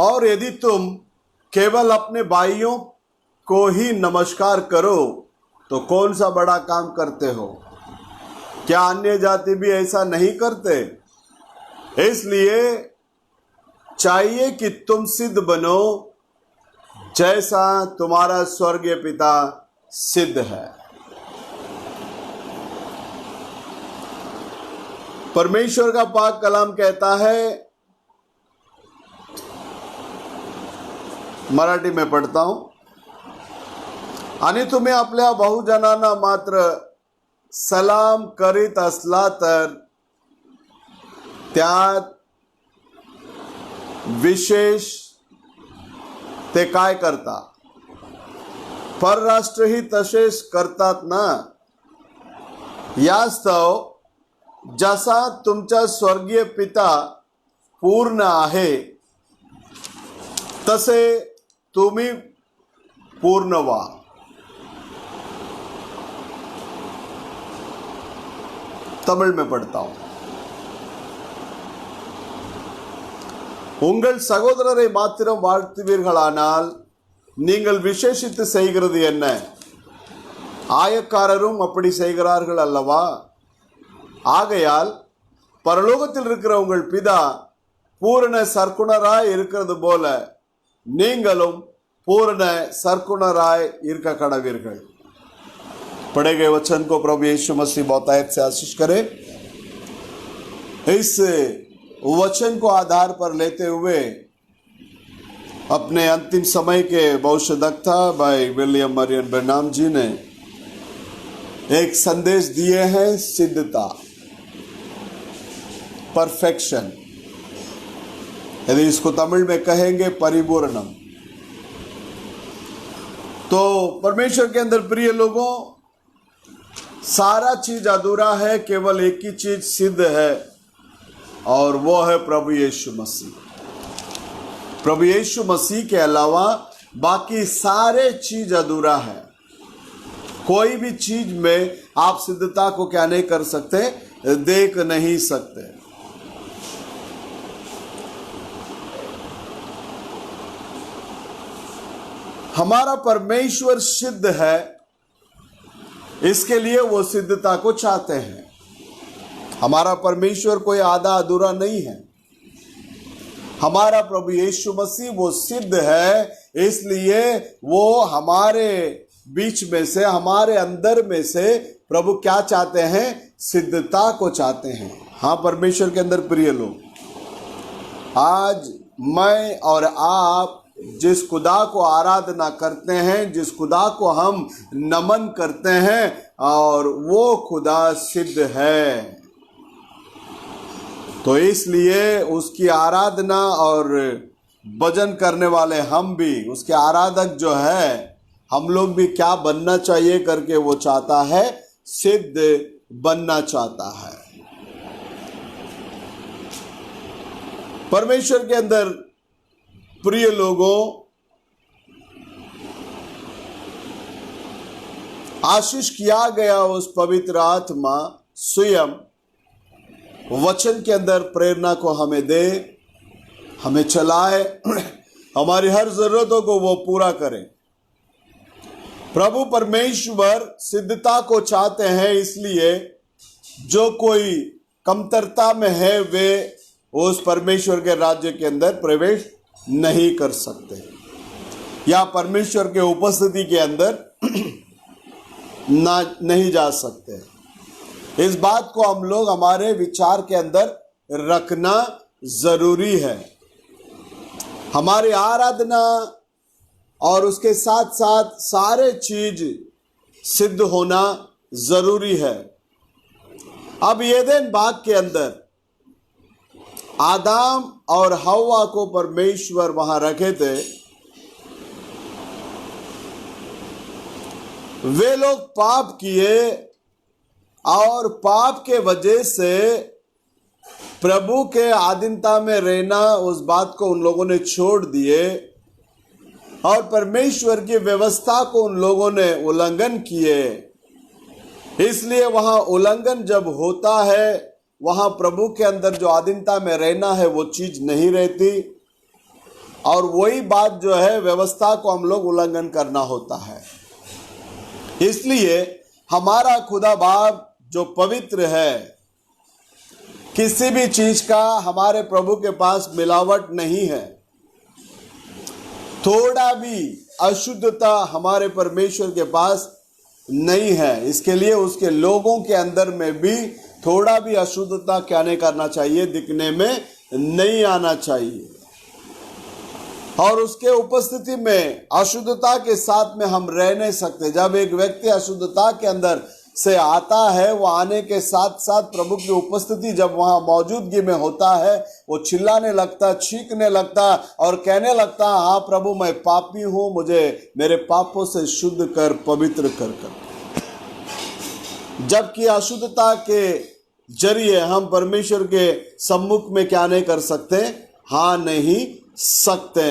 और यदि तुम केवल अपने भाइयों को ही नमस्कार करो तो कौन सा बड़ा काम करते हो? क्या अन्य जाति भी ऐसा नहीं करते? इसलिए चाहिए कि तुम सिद्ध बनो जैसा तुम्हारा स्वर्गीय पिता सिद्ध है। परमेश्वर का पाक कलाम कहता है, मराठी में पढ़ता हूं, आणि तुम्ही आपल्या बहुजनांना मात्र सलाम करीत असला तर त्यात विशेष ते काय करता? परराष्ट्रही तसेच करतात ना? यास्तव जसा तुमचा स्वर्गीय पिता पूर्ण आहे तसे तुम्ही पूर्ण व्हा। तमिल में पढ़ता हूं। உங்கள் சகோதரரை மாத்திரம் வாழ்த்துவீர்களானால் நீங்கள் விசேஷித்து செய்கிறது என்ன? ஆயக்காரரும் அப்படி செய்கிறார்கள் அல்லவா? ஆகையால் பரலோகத்தில் இருக்கிற உங்கள் பிதா பூரண சர்க்குணராய் இருக்கிறது போல நீங்களும் पूर्ण सरकुणराय इरका कड़वीरगढ़। पढ़े गए वचन को प्रभु यीशु मसीह बहुतायत से आशीष करे। इस वचन को आधार पर लेते हुए अपने अंतिम समय के भविष्यद्वक्ता भाई विलियम मरियन ब्रैनम जी ने एक संदेश दिए हैं, सिद्धता, परफेक्शन। यदि इसको तमिल में कहेंगे परिपूर्णम। तो परमेश्वर के अंदर प्रिय लोगों, सारा चीज अधूरा है, केवल एक ही चीज सिद्ध है और वो है प्रभु यीशु मसीह। प्रभु यीशु मसीह के अलावा बाकी सारे चीज अधूरा है। कोई भी चीज में आप सिद्धता को क्या नहीं कर सकते, देख नहीं सकते। हमारा परमेश्वर सिद्ध है, इसके लिए वो सिद्धता को चाहते हैं। हमारा परमेश्वर कोई आधा अधूरा नहीं है। हमारा प्रभु यीशु मसीह वो सिद्ध है, इसलिए वो हमारे बीच में से, हमारे अंदर में से प्रभु क्या चाहते हैं? सिद्धता को चाहते हैं। हाँ परमेश्वर के अंदर प्रिय लोग, आज मैं और आप जिस खुदा को आराधना करते हैं, जिस खुदा को हम नमन करते हैं, और वो खुदा सिद्ध है, तो इसलिए उसकी आराधना और भजन करने वाले हम भी, उसके आराधक जो है, हम लोग भी क्या बनना चाहिए करके वो चाहता है, सिद्ध बनना चाहता है। परमेश्वर के अंदर प्रिय लोगों, आशीष किया गया उस पवित्र आत्मा स्वयं वचन के अंदर प्रेरणा को हमें दे, हमें चलाए, हमारी हर जरूरतों को वो पूरा करे। प्रभु परमेश्वर सिद्धता को चाहते हैं, इसलिए जो कोई कमतरता में है वे उस परमेश्वर के राज्य के अंदर प्रवेश नहीं कर सकते या परमेश्वर के उपस्थिति के अंदर नहीं जा सकते। इस बात को हम लोग हमारे विचार के अंदर रखना जरूरी है। हमारी आराधना और उसके साथ साथ सारे चीज सिद्ध होना जरूरी है। अब एदेन बाग के अंदर आदम और हव्वा को परमेश्वर वहां रखे थे। वे लोग पाप किए और पाप के वजह से प्रभु के आधीनता में रहना, उस बात को उन लोगों ने छोड़ दिए और परमेश्वर की व्यवस्था को उन लोगों ने उल्लंघन किए। इसलिए वहां उल्लंघन जब होता है, वहां प्रभु के अंदर जो आधीनता में रहना है वो चीज नहीं रहती, और वही बात जो है व्यवस्था को हम लोग उल्लंघन करना होता है। इसलिए हमारा खुदा बाप जो पवित्र है, किसी भी चीज का हमारे प्रभु के पास मिलावट नहीं है। थोड़ा भी अशुद्धता हमारे परमेश्वर के पास नहीं है। इसके लिए उसके लोगों के अंदर में भी थोड़ा भी अशुद्धता क्या नहीं करना चाहिए, दिखने में नहीं आना चाहिए। और उसके उपस्थिति में अशुद्धता के साथ में हम रह नहीं सकते। जब एक व्यक्ति अशुद्धता के अंदर से आता है, वो आने के साथ साथ प्रभु की उपस्थिति जब वहां मौजूदगी में होता है, वो चिल्लाने लगता, चीखने लगता और कहने लगता, हाँ प्रभु मैं पापी हूं, मुझे मेरे पापों से शुद्ध कर, पवित्र कर। जबकि अशुद्धता के जरिए हम परमेश्वर के सम्मुख में क्या नहीं कर सकते, हाँ नहीं सकते।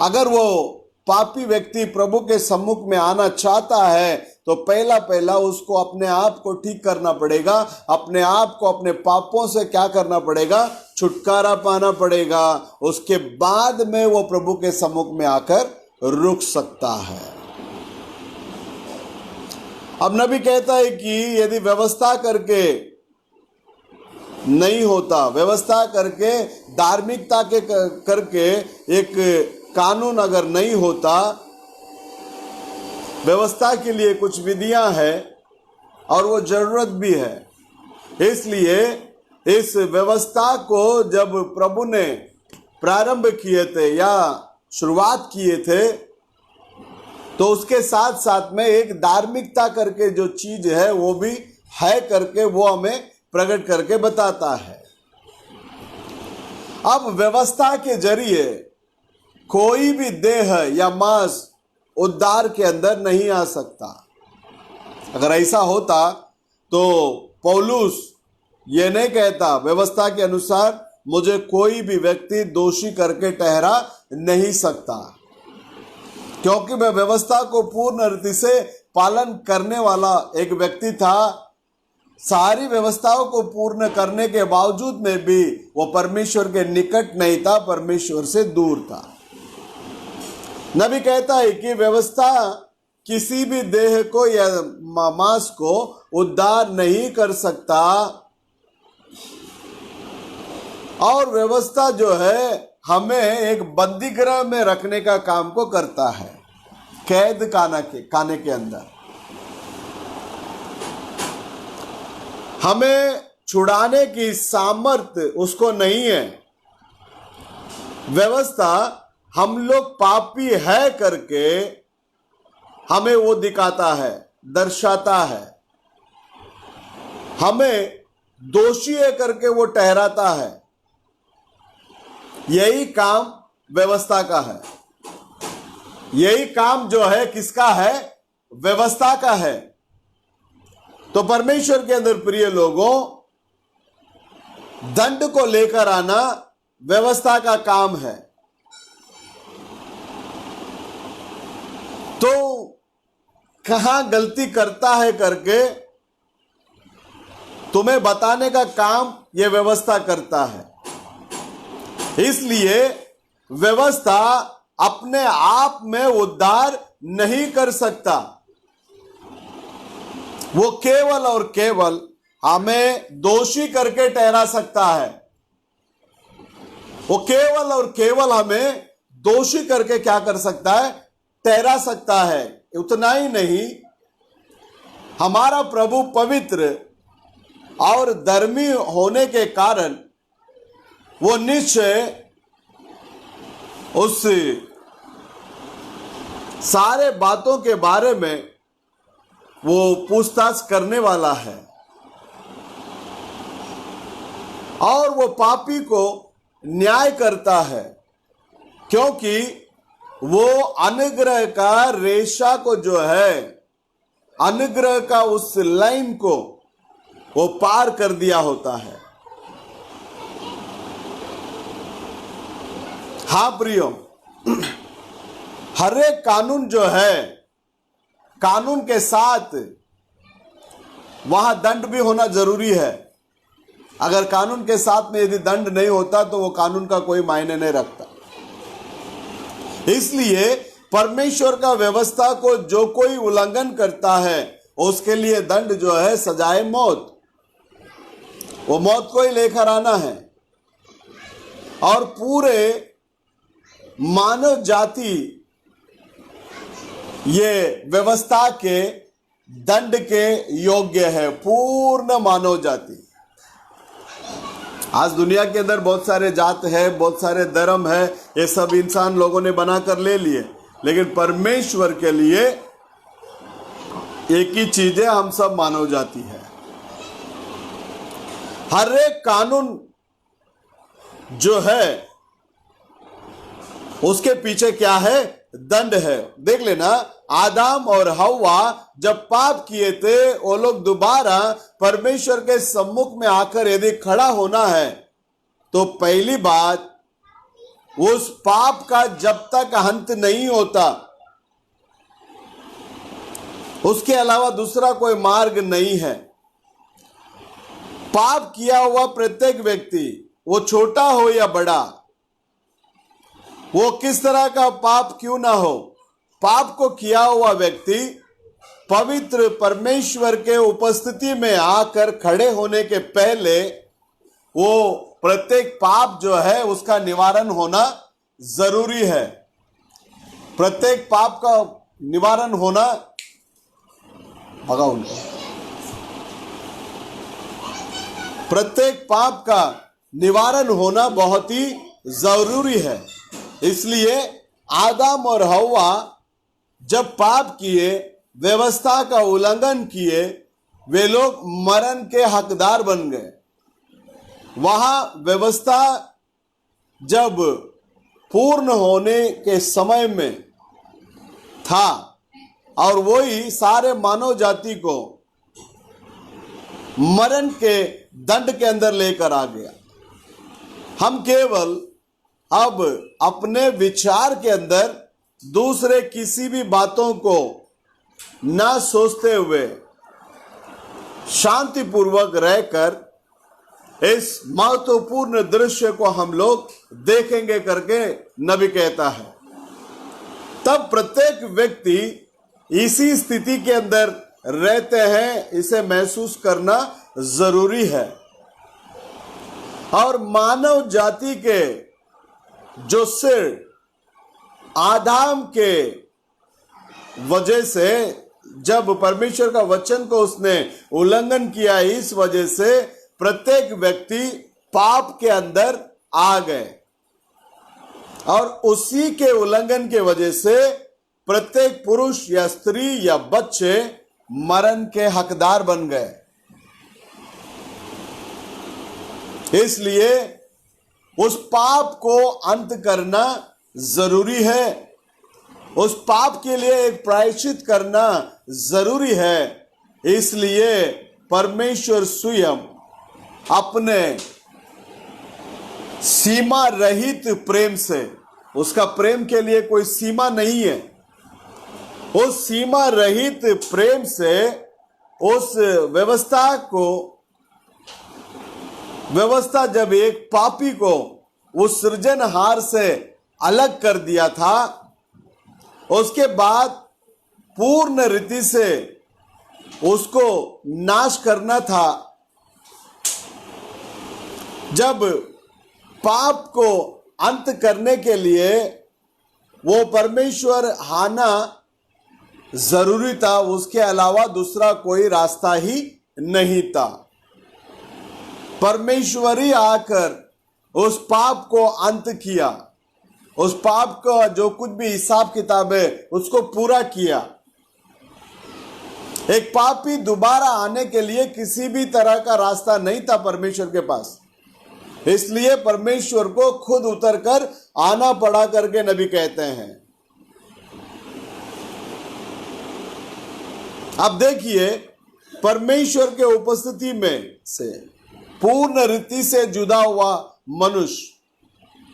अगर वो पापी व्यक्ति प्रभु के सम्मुख में आना चाहता है तो पहला उसको अपने आप को ठीक करना पड़ेगा, अपने आप को अपने पापों से क्या करना पड़ेगा, छुटकारा पाना पड़ेगा। उसके बाद में वो प्रभु के सम्मुख में आकर रुक सकता है। अब नबी कहता है कि यदि व्यवस्था करके नहीं होता, व्यवस्था करके धार्मिकता के करके एक कानून अगर नहीं होता, व्यवस्था के लिए कुछ विधियां हैं और वो जरूरत भी है। इसलिए इस व्यवस्था को जब प्रभु ने प्रारंभ किए थे या शुरुआत किए थे, तो उसके साथ साथ में एक धार्मिकता करके जो चीज है वो भी है करके वो हमें प्रकट करके बताता है। अब व्यवस्था के जरिए कोई भी देह या मांस उद्धार के अंदर नहीं आ सकता। अगर ऐसा होता तो पौलुस ये नहीं कहता व्यवस्था के अनुसार मुझे कोई भी व्यक्ति दोषी करके ठहरा नहीं सकता, क्योंकि वह व्यवस्था को पूर्ण रीति से पालन करने वाला एक व्यक्ति था। सारी व्यवस्थाओं को पूर्ण करने के बावजूद में भी वो परमेश्वर के निकट नहीं था, परमेश्वर से दूर था। नबी कहता है कि व्यवस्था किसी भी देह को या मांस को उद्धार नहीं कर सकता, और व्यवस्था जो है हमें एक बंदीगृह में रखने का काम को करता है, कैद खाने के अंदर। हमें छुड़ाने की सामर्थ्य उसको नहीं है। व्यवस्था हम लोग पापी है करके हमें वो दिखाता है, दर्शाता है। हमें दोषी है करके वो ठहराता है। यही काम व्यवस्था का है। यही काम जो है किसका है? व्यवस्था का है। तो परमेश्वर के अंदर प्रिय लोगों, दंड को लेकर आना व्यवस्था का काम है। तो कहां गलती करता है करके तुम्हें बताने का काम यह व्यवस्था करता है। इसलिए व्यवस्था अपने आप में उद्धार नहीं कर सकता। वो केवल और केवल हमें दोषी करके ठहरा सकता है। वो केवल और केवल हमें दोषी करके क्या कर सकता है? ठहरा सकता है। उतना ही नहीं, हमारा प्रभु पवित्र और धर्मी होने के कारण वो निश्चय उस सारे बातों के बारे में वो पूछताछ करने वाला है और वो पापी को न्याय करता है, क्योंकि वो अनुग्रह का रेशा को जो है, अनुग्रह का उस लाइन को वो पार कर दिया होता है। हाँ प्रियो, हर एक कानून जो है, कानून के साथ वहां दंड भी होना जरूरी है। अगर कानून के साथ में यदि दंड नहीं होता तो वो कानून का कोई मायने नहीं रखता। इसलिए परमेश्वर का व्यवस्था को जो कोई उल्लंघन करता है उसके लिए दंड जो है सजाए मौत, वो मौत को ही लेकर आना है। और पूरे मानव जाति ये व्यवस्था के दंड के योग्य है, पूर्ण मानव जाति। आज दुनिया के अंदर बहुत सारे जात है, बहुत सारे धर्म है, ये सब इंसान लोगों ने बनाकर ले लिए, लेकिन परमेश्वर के लिए एक ही चीज है, हम सब मानव जाति है। हर एक कानून जो है उसके पीछे क्या है? दंड है। देख लेना, आदम और हव्वा जब पाप किए थे, वो लोग दोबारा परमेश्वर के सम्मुख में आकर यदि खड़ा होना है तो पहली बात, उस पाप का जब तक अंत नहीं होता उसके अलावा दूसरा कोई मार्ग नहीं है। पाप किया हुआ प्रत्येक व्यक्ति, वो छोटा हो या बड़ा, वो किस तरह का पाप क्यों ना हो, पाप को किया हुआ व्यक्ति पवित्र परमेश्वर के उपस्थिति में आकर खड़े होने के पहले वो प्रत्येक पाप जो है उसका निवारण होना जरूरी है। प्रत्येक पाप का निवारण होना, भगाओ उनको, प्रत्येक पाप का निवारण होना बहुत ही जरूरी है। इसलिए आदम और हव्वा जब पाप किए, व्यवस्था का उल्लंघन किए, वे लोग मरण के हकदार बन गए। वहां व्यवस्था जब पूर्ण होने के समय में था और वही सारे मानव जाति को मरण के दंड के अंदर लेकर आ गया। हम केवल अब अपने विचार के अंदर दूसरे किसी भी बातों को ना सोचते हुए शांतिपूर्वक रहकर इस महत्वपूर्ण दृश्य को हम लोग देखेंगे करके नबी कहता है। तब प्रत्येक व्यक्ति इसी स्थिति के अंदर रहते हैं, इसे महसूस करना जरूरी है। और मानव जाति के जो सिर आदम के वजह से, जब परमेश्वर का वचन को उसने उल्लंघन किया, इस वजह से प्रत्येक व्यक्ति पाप के अंदर आ गए और उसी के उल्लंघन के वजह से प्रत्येक पुरुष या स्त्री या बच्चे मरण के हकदार बन गए। इसलिए उस पाप को अंत करना जरूरी है। उस पाप के लिए एक प्रायश्चित करना जरूरी है। इसलिए परमेश्वर स्वयं अपने सीमा रहित प्रेम से, उसका प्रेम के लिए कोई सीमा नहीं है, उस सीमा रहित प्रेम से उस व्यवस्था जब एक पापी को उस सृजनहार से अलग कर दिया था, उसके बाद पूर्ण रीति से उसको नाश करना था। जब पाप को अंत करने के लिए वो परमेश्वर आना जरूरी था, उसके अलावा दूसरा कोई रास्ता ही नहीं था। परमेश्वर ही आकर उस पाप को अंत किया, उस पाप का जो कुछ भी हिसाब किताब है उसको पूरा किया। एक पापी दोबारा आने के लिए किसी भी तरह का रास्ता नहीं था परमेश्वर के पास, इसलिए परमेश्वर को खुद उतरकर आना पड़ा करके नबी कहते हैं। अब देखिए, परमेश्वर के उपस्थिति में से पूर्ण रीति से जुदा हुआ मनुष्य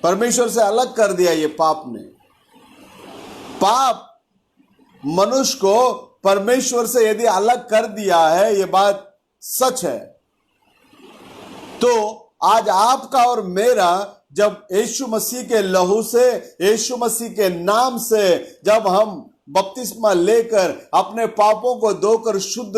परमेश्वर से अलग कर दिया। ये पाप ने, पाप मनुष्य को परमेश्वर से यदि अलग कर दिया है, ये बात सच है, तो आज आपका और मेरा जब यीशु मसीह के लहू से, यीशु मसीह के नाम से जब हम बपतिस्मा लेकर अपने पापों को धोकर शुद्ध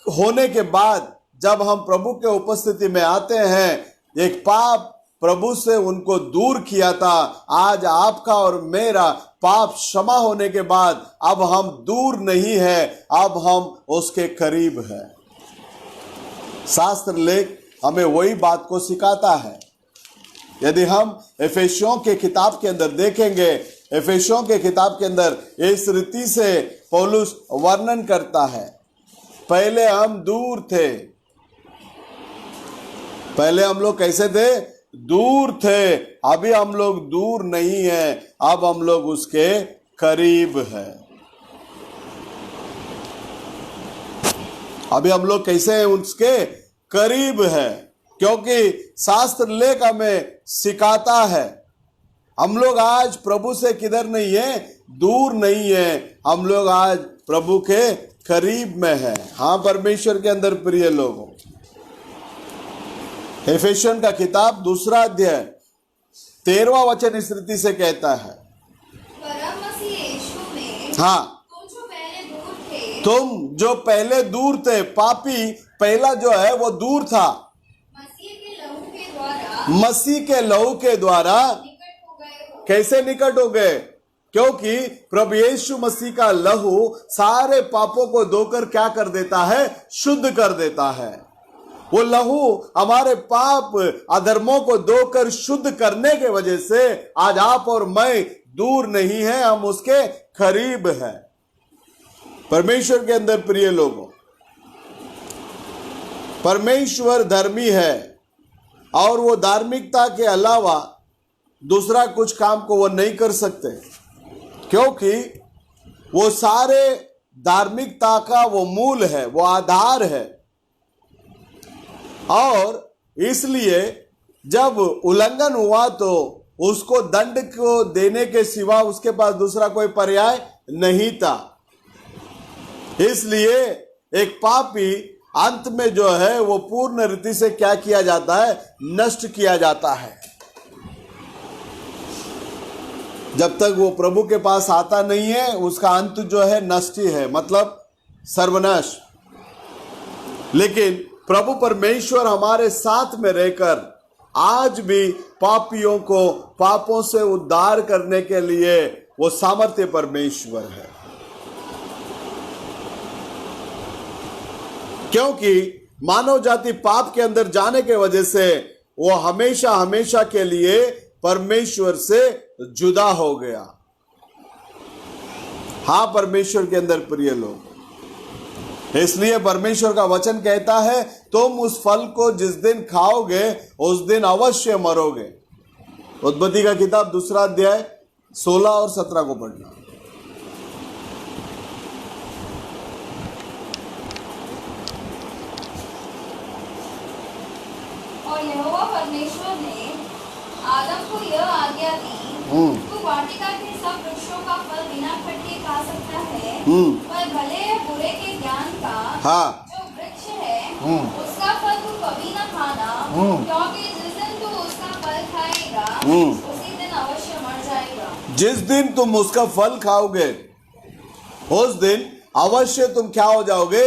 होने के बाद जब हम प्रभु के उपस्थिति में आते हैं, एक पाप प्रभु से उनको दूर किया था, आज आपका और मेरा पाप क्षमा होने के बाद अब हम दूर नहीं है, अब हम उसके करीब है। शास्त्र लेख हमें वही बात को सिखाता है। यदि हम एफेसियों के किताब के अंदर देखेंगे, एफेसियों के किताब के अंदर इस रीति से पौलुस वर्णन करता है, पहले हम दूर थे, पहले हम लोग कैसे थे? दूर थे। अभी हम लोग दूर नहीं है, अब हम लोग उसके करीब है। अभी हम लोग कैसे हैं? उसके करीब है, क्योंकि शास्त्र लेख हमें सिखाता है हम लोग आज प्रभु से किधर नहीं है? दूर नहीं है, हम लोग आज प्रभु के करीब में है। हाँ परमेश्वर के अंदर प्रिय लोगों, एफेसियन का किताब 2 अध्याय 13वां वचन इस रीति से कहता है, परम मसीह यीशु में हाँ, तुम जो पहले दूर थे, पापी पहला जो है वो दूर था, मसीह के लहू के द्वारा निकट हो गए हो। कैसे निकट हो गए? क्योंकि प्रभु यीशु मसीह का लहू सारे पापों को धोकर क्या कर देता है? शुद्ध कर देता है। वो लहू हमारे पाप अधर्मों को धोकर शुद्ध करने के वजह से आज आप और मैं दूर नहीं है, हम उसके करीब है। परमेश्वर के अंदर प्रिय लोगों, परमेश्वर धर्मी है और वो धार्मिकता के अलावा दूसरा कुछ काम को वो नहीं कर सकते, क्योंकि वो सारे धार्मिकता का वो मूल है, वो आधार है। और इसलिए जब उल्लंघन हुआ तो उसको दंड को देने के सिवा उसके पास दूसरा कोई पर्याय नहीं था। इसलिए एक पापी अंत में जो है वो पूर्ण रीति से क्या किया जाता है? नष्ट किया जाता है। जब तक वो प्रभु के पास आता नहीं है, उसका अंत जो है नष्ट ही है, मतलब सर्वनाश। लेकिन प्रभु परमेश्वर हमारे साथ में रहकर आज भी पापियों को पापों से उद्धार करने के लिए वो सामर्थ्य परमेश्वर है, क्योंकि मानव जाति पाप के अंदर जाने के वजह से वो हमेशा हमेशा के लिए परमेश्वर से जुदा हो गया। हाँ परमेश्वर के अंदर प्रिय लोग, इसलिए परमेश्वर का वचन कहता है, तुम उस फल को जिस दिन खाओगे उस दिन अवश्य मरोगे। उत्पत्ति का किताब 2 अध्याय 16 और 17 को पढ़ना। परमेश्वर ने आदम को यह आज्ञा दी, तू वाटिका के सब वृक्षों का फल बिना खटके खा सकता है, पर भले या बुरे के ज्ञान का हाँ जो वृक्ष है उसका फल तू कभी न खाना, क्योंकि जिस दिन तू उसका फल खाएगा उसी दिन अवश्य मर जाएगा। जिस दिन तुम उसका फल खाओगे उस दिन अवश्य तुम क्या हो जाओगे,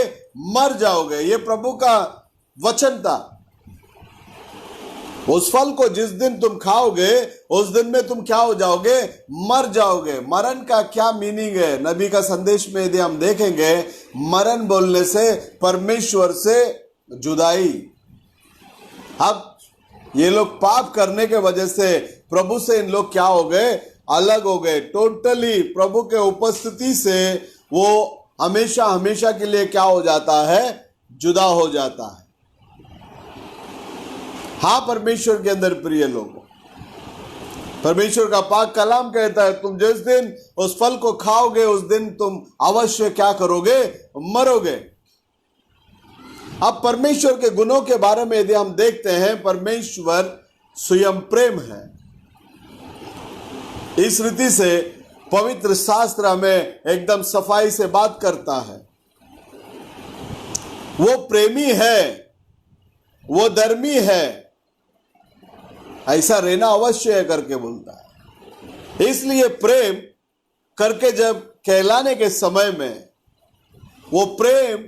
मर जाओगे। ये प्रभु का वचन था। उस फल को जिस दिन तुम खाओगे उस दिन में तुम क्या हो जाओगे, मर जाओगे। मरण का क्या मीनिंग है? नबी का संदेश में यदि हम देखेंगे, मरण बोलने से परमेश्वर से जुदाई। अब ये लोग पाप करने के वजह से प्रभु से इन लोग क्या हो गए, अलग हो गए। टोटली प्रभु के उपस्थिति से वो हमेशा हमेशा के लिए क्या हो जाता है, जुदा हो जाता है। हाँ, परमेश्वर के अंदर प्रिय लोगों, परमेश्वर का पाक कलाम कहता है तुम जिस दिन उस फल को खाओगे उस दिन तुम अवश्य क्या करोगे, मरोगे। अब परमेश्वर के गुणों के बारे में यदि हम देखते हैं, परमेश्वर स्वयं प्रेम है। इस रीति से पवित्र शास्त्र हमें एकदम सफाई से बात करता है। वो प्रेमी है, वो धर्मी है, ऐसा रहना अवश्य है करके बोलता है। इसलिए प्रेम करके जब कहलाने के समय में वो प्रेम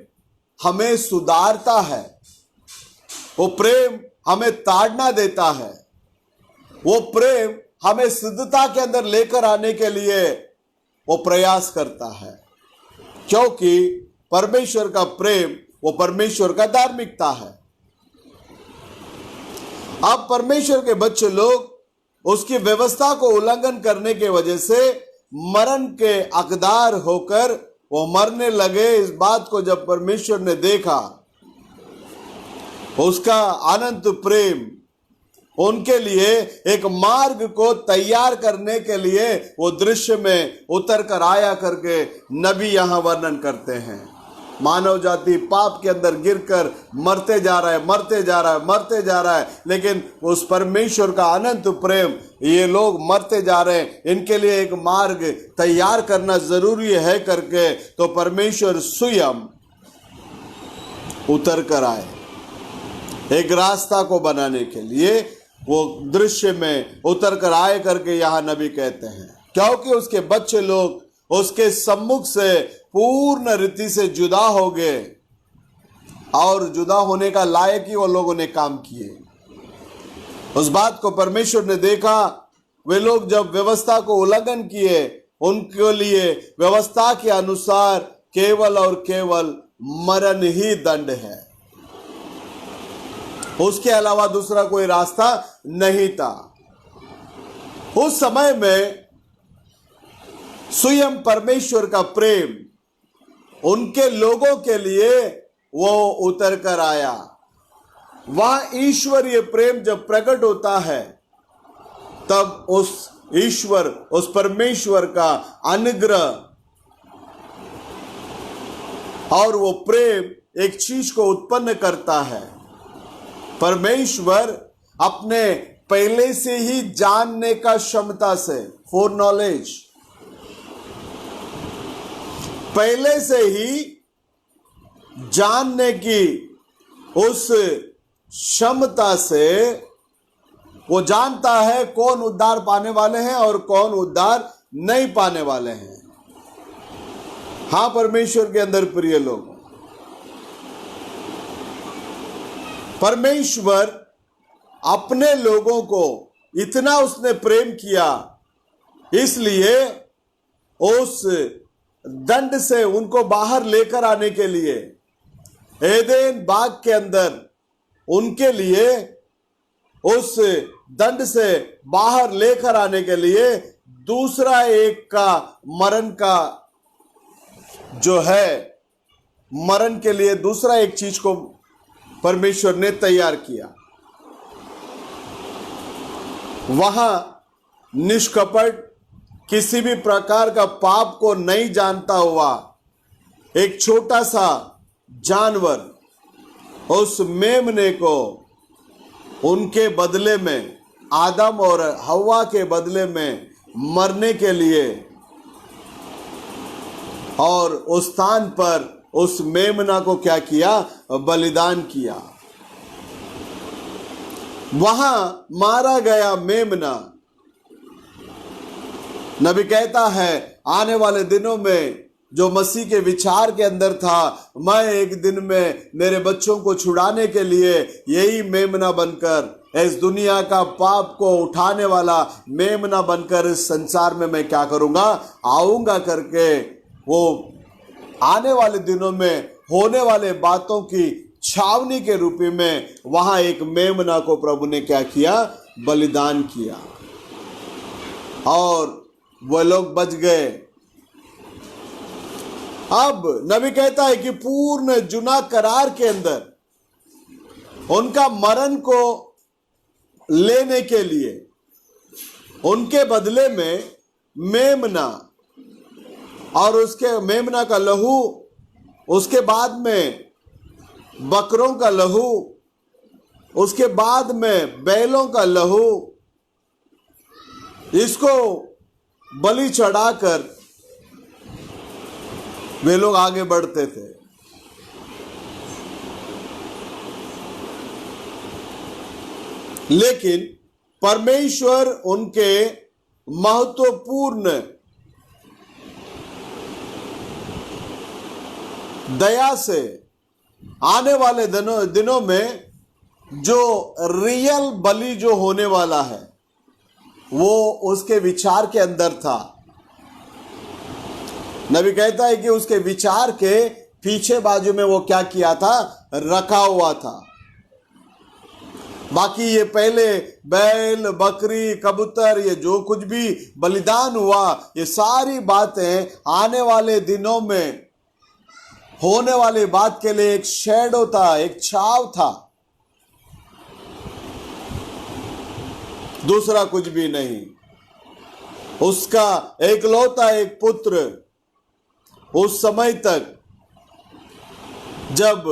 हमें सुधारता है, वो प्रेम हमें ताड़ना देता है, वो प्रेम हमें सिद्धता के अंदर लेकर आने के लिए वो प्रयास करता है, क्योंकि परमेश्वर का प्रेम वो परमेश्वर का धार्मिकता है। अब परमेश्वर के बच्चे लोग उसकी व्यवस्था को उल्लंघन करने के वजह से मरण के हकदार होकर वो मरने लगे। इस बात को जब परमेश्वर ने देखा, उसका अनंत प्रेम उनके लिए एक मार्ग को तैयार करने के लिए वो दृश्य में उतर कर आया करके नबी यहां वर्णन करते हैं। मानव जाति पाप के अंदर गिरकर मरते जा रहा है, मरते जा रहा है, मरते जा रहा है, लेकिन उस परमेश्वर का अनंत प्रेम, ये लोग मरते जा रहे हैं, इनके लिए एक मार्ग तैयार करना जरूरी है करके तो परमेश्वर स्वयं उतर कर आए एक रास्ता को बनाने के लिए। वो दृश्य में उतर कर आए करके यहां नबी कहते हैं, क्योंकि उसके बच्चे लोग उसके सम्मुख से पूर्ण रीति से जुदा हो गए और जुदा होने का लायक ही वो लोगों ने काम किए। उस बात को परमेश्वर ने देखा। वे लोग जब व्यवस्था को उल्लंघन किए, उनके लिए व्यवस्था के अनुसार केवल और केवल मरण ही दंड है, उसके अलावा दूसरा कोई रास्ता नहीं था। उस समय में स्वयं परमेश्वर का प्रेम उनके लोगों के लिए वो उतर कर आया। वहां ईश्वरीय प्रेम जब प्रकट होता है तब उस ईश्वर, उस परमेश्वर का अनुग्रह और वो प्रेम एक चीज को उत्पन्न करता है। परमेश्वर अपने पहले से ही जानने का क्षमता से, फोर नॉलेज, पहले से ही जानने की उस क्षमता से वो जानता है कौन उद्धार पाने वाले हैं और कौन उद्धार नहीं पाने वाले हैं। हां, परमेश्वर के अंदर प्रिय लोग, परमेश्वर अपने लोगों को इतना उसने प्रेम किया, इसलिए उस दंड से उनको बाहर लेकर आने के लिए एदेन बाग के अंदर उनके लिए उस दंड से बाहर लेकर आने के लिए दूसरा एक का मरण का जो है, मरण के लिए दूसरा एक चीज को परमेश्वर ने तैयार किया। वहां निष्कपट, किसी भी प्रकार का पाप को नहीं जानता हुआ एक छोटा सा जानवर, उस मेमने को उनके बदले में, आदम और हव्वा के बदले में मरने के लिए और उस स्थान पर उस मेमना को क्या किया? बलिदान किया। वहां मारा गया मेमना, नबी कहता है आने वाले दिनों में जो मसीह के विचार के अंदर था, मैं एक दिन में मेरे बच्चों को छुड़ाने के लिए यही मेमना बनकर, इस दुनिया का पाप को उठाने वाला मेमना बनकर इस संसार में मैं क्या करूंगा? आऊंगा करके वो आने वाले दिनों में होने वाले बातों की छावनी के रूप में वहां एक मेमना को प्रभु ने क्या किया? बलिदान किया और वो लोग बच गए। अब नबी कहता है कि पूर्ण जुना करार के अंदर उनका मरण को लेने के लिए उनके बदले में मेमना और उसके मेमना का लहू, उसके बाद में बकरों का लहू, उसके बाद में बैलों का लहू, इसको बलि चढ़ाकर वे लोग आगे बढ़ते थे। लेकिन परमेश्वर उनके महत्वपूर्ण दया से आने वाले दिनों में जो रियल बलि जो होने वाला है वो उसके विचार के अंदर था। नबी कहता है कि उसके विचार के पीछे बाजू में वो क्या किया था? रखा हुआ था। बाकी ये पहले बैल, बकरी, कबूतर, ये जो कुछ भी बलिदान हुआ, ये सारी बातें आने वाले दिनों में होने वाली बात के लिए एक शैडो था, एक छाव था, दूसरा कुछ भी नहीं। उसका एकलौता एक पुत्र उस समय तक जब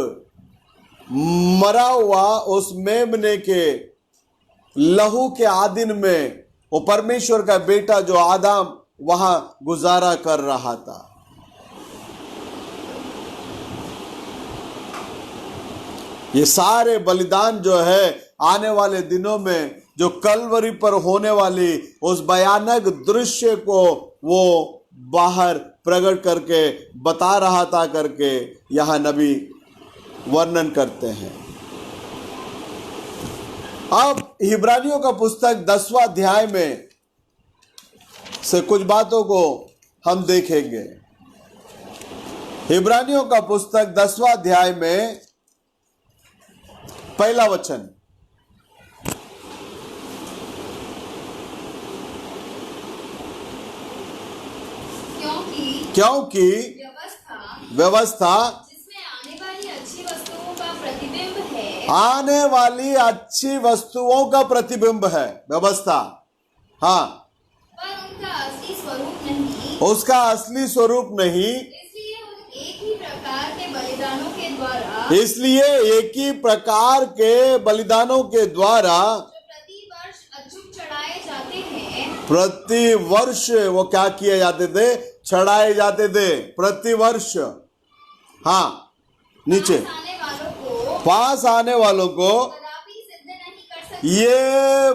मरा हुआ उस मेमने के लहू के आदिन में वो परमेश्वर का बेटा जो आदम वहां गुजारा कर रहा था। ये सारे बलिदान जो है आने वाले दिनों में जो कलवरी पर होने वाली उस भयानक दृश्य को वो बाहर प्रकट करके बता रहा था करके यहां नबी वर्णन करते हैं। अब इब्रानियों का पुस्तक 10वां अध्याय में से कुछ बातों को हम देखेंगे। इब्रानियों का पुस्तक 10वां अध्याय में पहला वचन, क्योंकि व्यवस्था जिसमें आने वाली अच्छी वस्तुओं का प्रतिबिंब है, आने वाली अच्छी वस्तुओं का प्रतिबिंब है व्यवस्था, हाँ, पर उनका असली स्वरूप नहीं, उसका असली स्वरूप नहीं। इसलिए एक ही प्रकार के बलिदानों के द्वारा प्रतिवर्ष अचूक चढ़ाए जाते हैं, प्रतिवर्ष वो क्या किए जाते थे? चढ़ाए जाते थे प्रतिवर्ष। हाँ, नीचे पास आने वालों को कदापि सिद्ध नहीं कर सकते। ये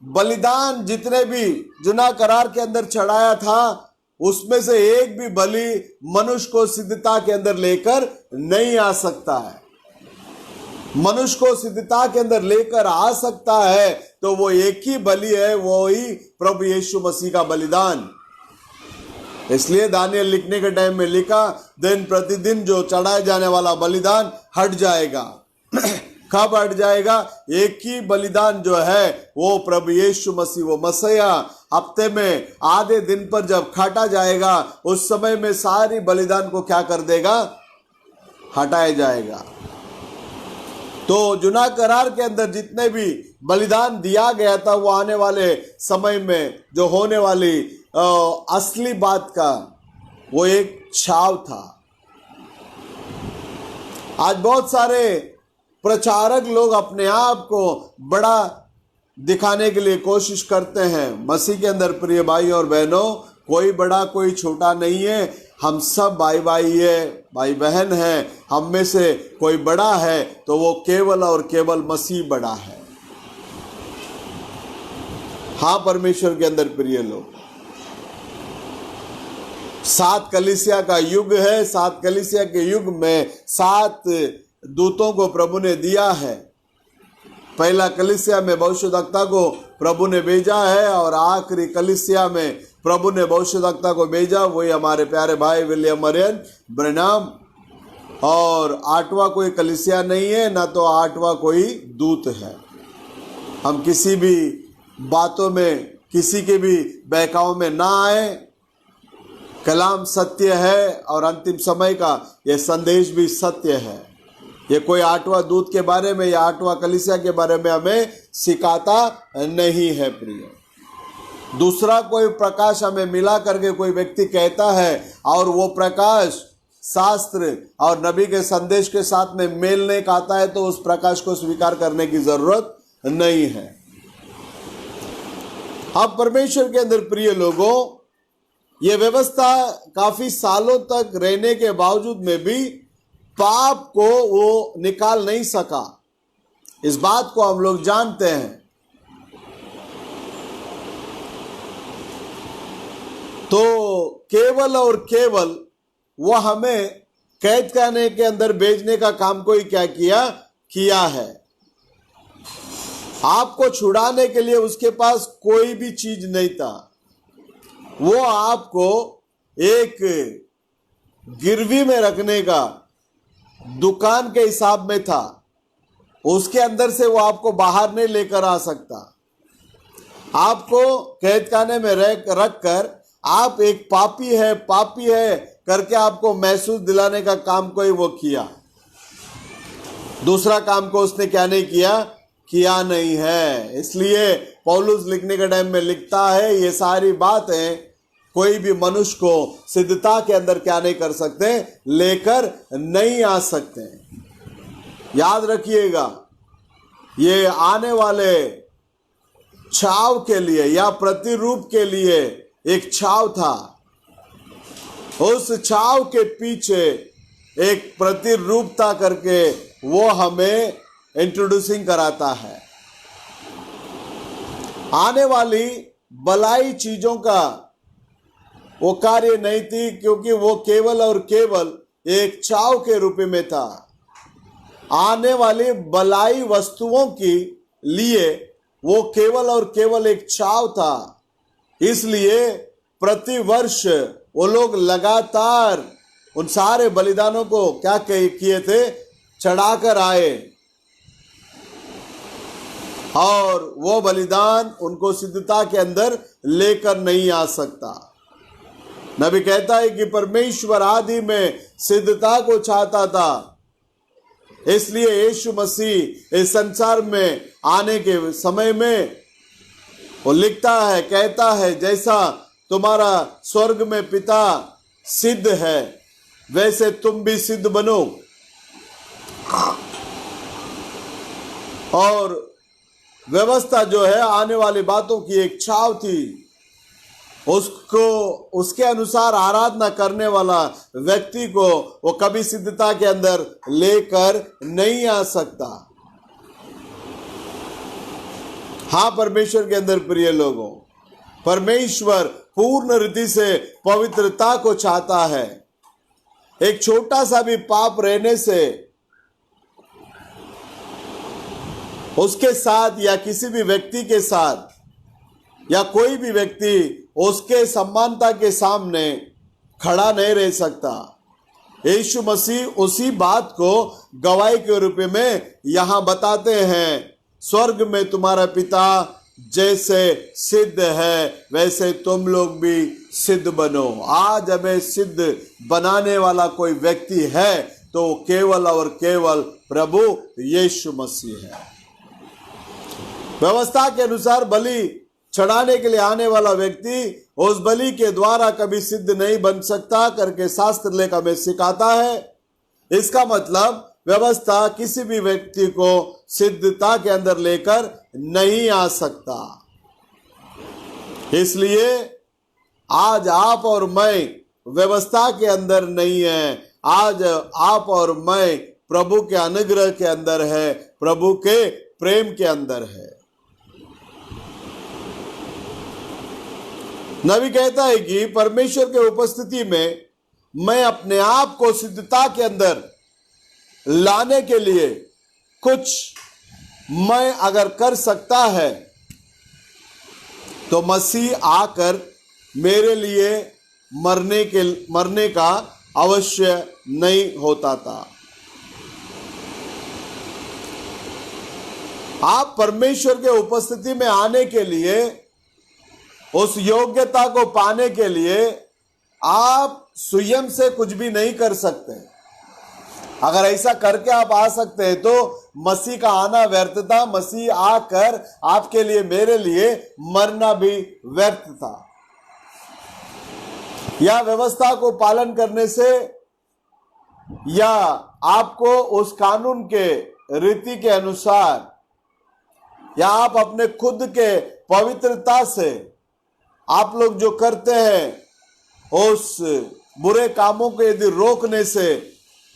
बलिदान जितने भी जुना करार के अंदर चढ़ाया था उसमें से एक भी बलि मनुष्य को सिद्धता के अंदर लेकर नहीं आ सकता है। मनुष्य को सिद्धता के अंदर लेकर आ सकता है तो वो एक ही बलि है, वो ही प्रभु यीशु मसीह का बलिदान। इसलिए दानियल लिखने के टाइम में लिखा, दिन प्रतिदिन जो चढ़ाए जाने वाला बलिदान हट जाएगा। कब हट जाएगा? एक ही बलिदान जो है वो प्रभु यीशु मसीह, वो मसीहा हफ्ते में आधे दिन पर जब काटा जाएगा उस समय में सारी बलिदान को क्या कर देगा? हटाया जाएगा। तो जुना करार के अंदर जितने भी बलिदान दिया गया था वो आने वाले समय में जो होने वाली असली बात का वो एक छाव था। आज बहुत सारे प्रचारक लोग अपने आप को बड़ा दिखाने के लिए कोशिश करते हैं। मसीह के अंदर प्रिय भाई और बहनों, कोई बड़ा कोई छोटा नहीं है, हम सब भाई बहन हैं। हम में से कोई बड़ा है तो वो केवल और केवल मसीह बड़ा है। हाँ परमेश्वर के अंदर प्रिय लोग, 7 कलीसिया का युग है। 7 कलीसिया के युग में 7 दूतों को प्रभु ने दिया है। पहला कलीसिया में भविष्यद्वक्ता को प्रभु ने भेजा है और आखिरी कलीसिया में प्रभु ने भविष्यद्वक्ता को भेजा, वही हमारे प्यारे भाई विलियम मरियन ब्रैनम। और 8वां कोई कलीसिया नहीं है, ना तो 8वां कोई दूत है। हम किसी भी बातों में, किसी के भी बहकाव में ना आए। कलाम सत्य है और अंतिम समय का यह संदेश भी सत्य है। ये कोई 8वां दूत के बारे में या 8वां कलीसिया के बारे में हमें सिखाता नहीं है प्रिय। दूसरा कोई प्रकाश हमें मिला करके कोई व्यक्ति कहता है और वो प्रकाश शास्त्र और नबी के संदेश के साथ में मेल नहीं खाता है, तो उस प्रकाश को स्वीकार करने की जरूरत नहीं है। अब परमेश्वर के अंदर प्रिय लोगों, ये व्यवस्था काफी सालों तक रहने के बावजूद में भी पाप को वो निकाल नहीं सका। इस बात को हम लोग जानते हैं। तो केवल और केवल वो हमें कैद खाने के अंदर भेजने का काम कोई क्या किया है। आपको छुड़ाने के लिए उसके पास कोई भी चीज नहीं था। वो आपको एक गिरवी में रखने का दुकान के हिसाब में था। उसके अंदर से वो आपको बाहर नहीं लेकर आ सकता। आपको कैद खाने में रख कर आप एक पापी है करके आपको महसूस दिलाने का काम कोई वो किया। दूसरा काम को उसने क्या नहीं किया नहीं है। इसलिए पौलुस लिखने के टाइम में लिखता है, ये सारी बातें कोई भी मनुष्य को सिद्धता के अंदर क्या नहीं कर सकते, लेकर नहीं आ सकते। याद रखिएगा, ये आने वाले छाव के लिए या प्रतिरूप के लिए एक छाव था। उस छाव के पीछे एक प्रतिरूपता करके वो हमें इंट्रोड्यूसिंग कराता है। आने वाली भलाई चीजों का वो कार्य नहीं थी, क्योंकि वो केवल और केवल एक छाव के रूप में था। आने वाली भलाई वस्तुओं के लिए वो केवल और केवल एक छाव था। इसलिए प्रतिवर्ष वो लोग लगातार उन सारे बलिदानों को क्या किए थे, चढ़ाकर आए, और वो बलिदान उनको सिद्धता के अंदर लेकर नहीं आ सकता। नबी कहता है कि परमेश्वर आदि में सिद्धता को चाहता था, इसलिए यीशु मसीह इस संसार में आने के समय में वो लिखता है, कहता है, जैसा तुम्हारा स्वर्ग में पिता सिद्ध है वैसे तुम भी सिद्ध बनो। और व्यवस्था जो है आने वाली बातों की एक छाव थी। उसको उसके अनुसार आराधना करने वाला व्यक्ति को वो कभी सिद्धता के अंदर लेकर नहीं आ सकता। हाँ परमेश्वर के अंदर प्रिय लोगों, परमेश्वर पूर्ण रीति से पवित्रता को चाहता है। एक छोटा सा भी पाप रहने से उसके साथ या किसी भी व्यक्ति के साथ या कोई भी व्यक्ति उसके समानता के सामने खड़ा नहीं रह सकता। यीशु मसीह उसी बात को गवाही के रूप में यहां बताते हैं, स्वर्ग में तुम्हारा पिता जैसे सिद्ध है वैसे तुम लोग भी सिद्ध बनो। आज हमें सिद्ध बनाने वाला कोई व्यक्ति है तो केवल और केवल प्रभु यीशु मसीह है। व्यवस्था के अनुसार बलि चढ़ाने के लिए आने वाला व्यक्ति उस बलि के द्वारा कभी सिद्ध नहीं बन सकता करके शास्त्र लेख हमें सिखाता है। इसका मतलब व्यवस्था किसी भी व्यक्ति को सिद्धता के अंदर लेकर नहीं आ सकता। इसलिए आज आप और मैं व्यवस्था के अंदर नहीं है, आज आप और मैं प्रभु के अनुग्रह के अंदर है, प्रभु के प्रेम के अंदर है। नबी कहता है कि परमेश्वर के उपस्थिति में मैं अपने आप को सिद्धता के अंदर लाने के लिए कुछ मैं अगर कर सकता है तो मसीह आकर मेरे लिए मरने का अवश्य नहीं होता था। आप परमेश्वर के उपस्थिति में आने के लिए, उस योग्यता को पाने के लिए आप स्वयं से कुछ भी नहीं कर सकते। अगर ऐसा करके आप आ सकते हैं तो मसीह का आना व्यर्थ था, मसीह आकर आपके लिए मेरे लिए मरना भी व्यर्थ था। या व्यवस्था को पालन करने से या आपको उस कानून के रीति के अनुसार या आप अपने खुद के पवित्रता से आप लोग जो करते हैं उस बुरे कामों को यदि रोकने से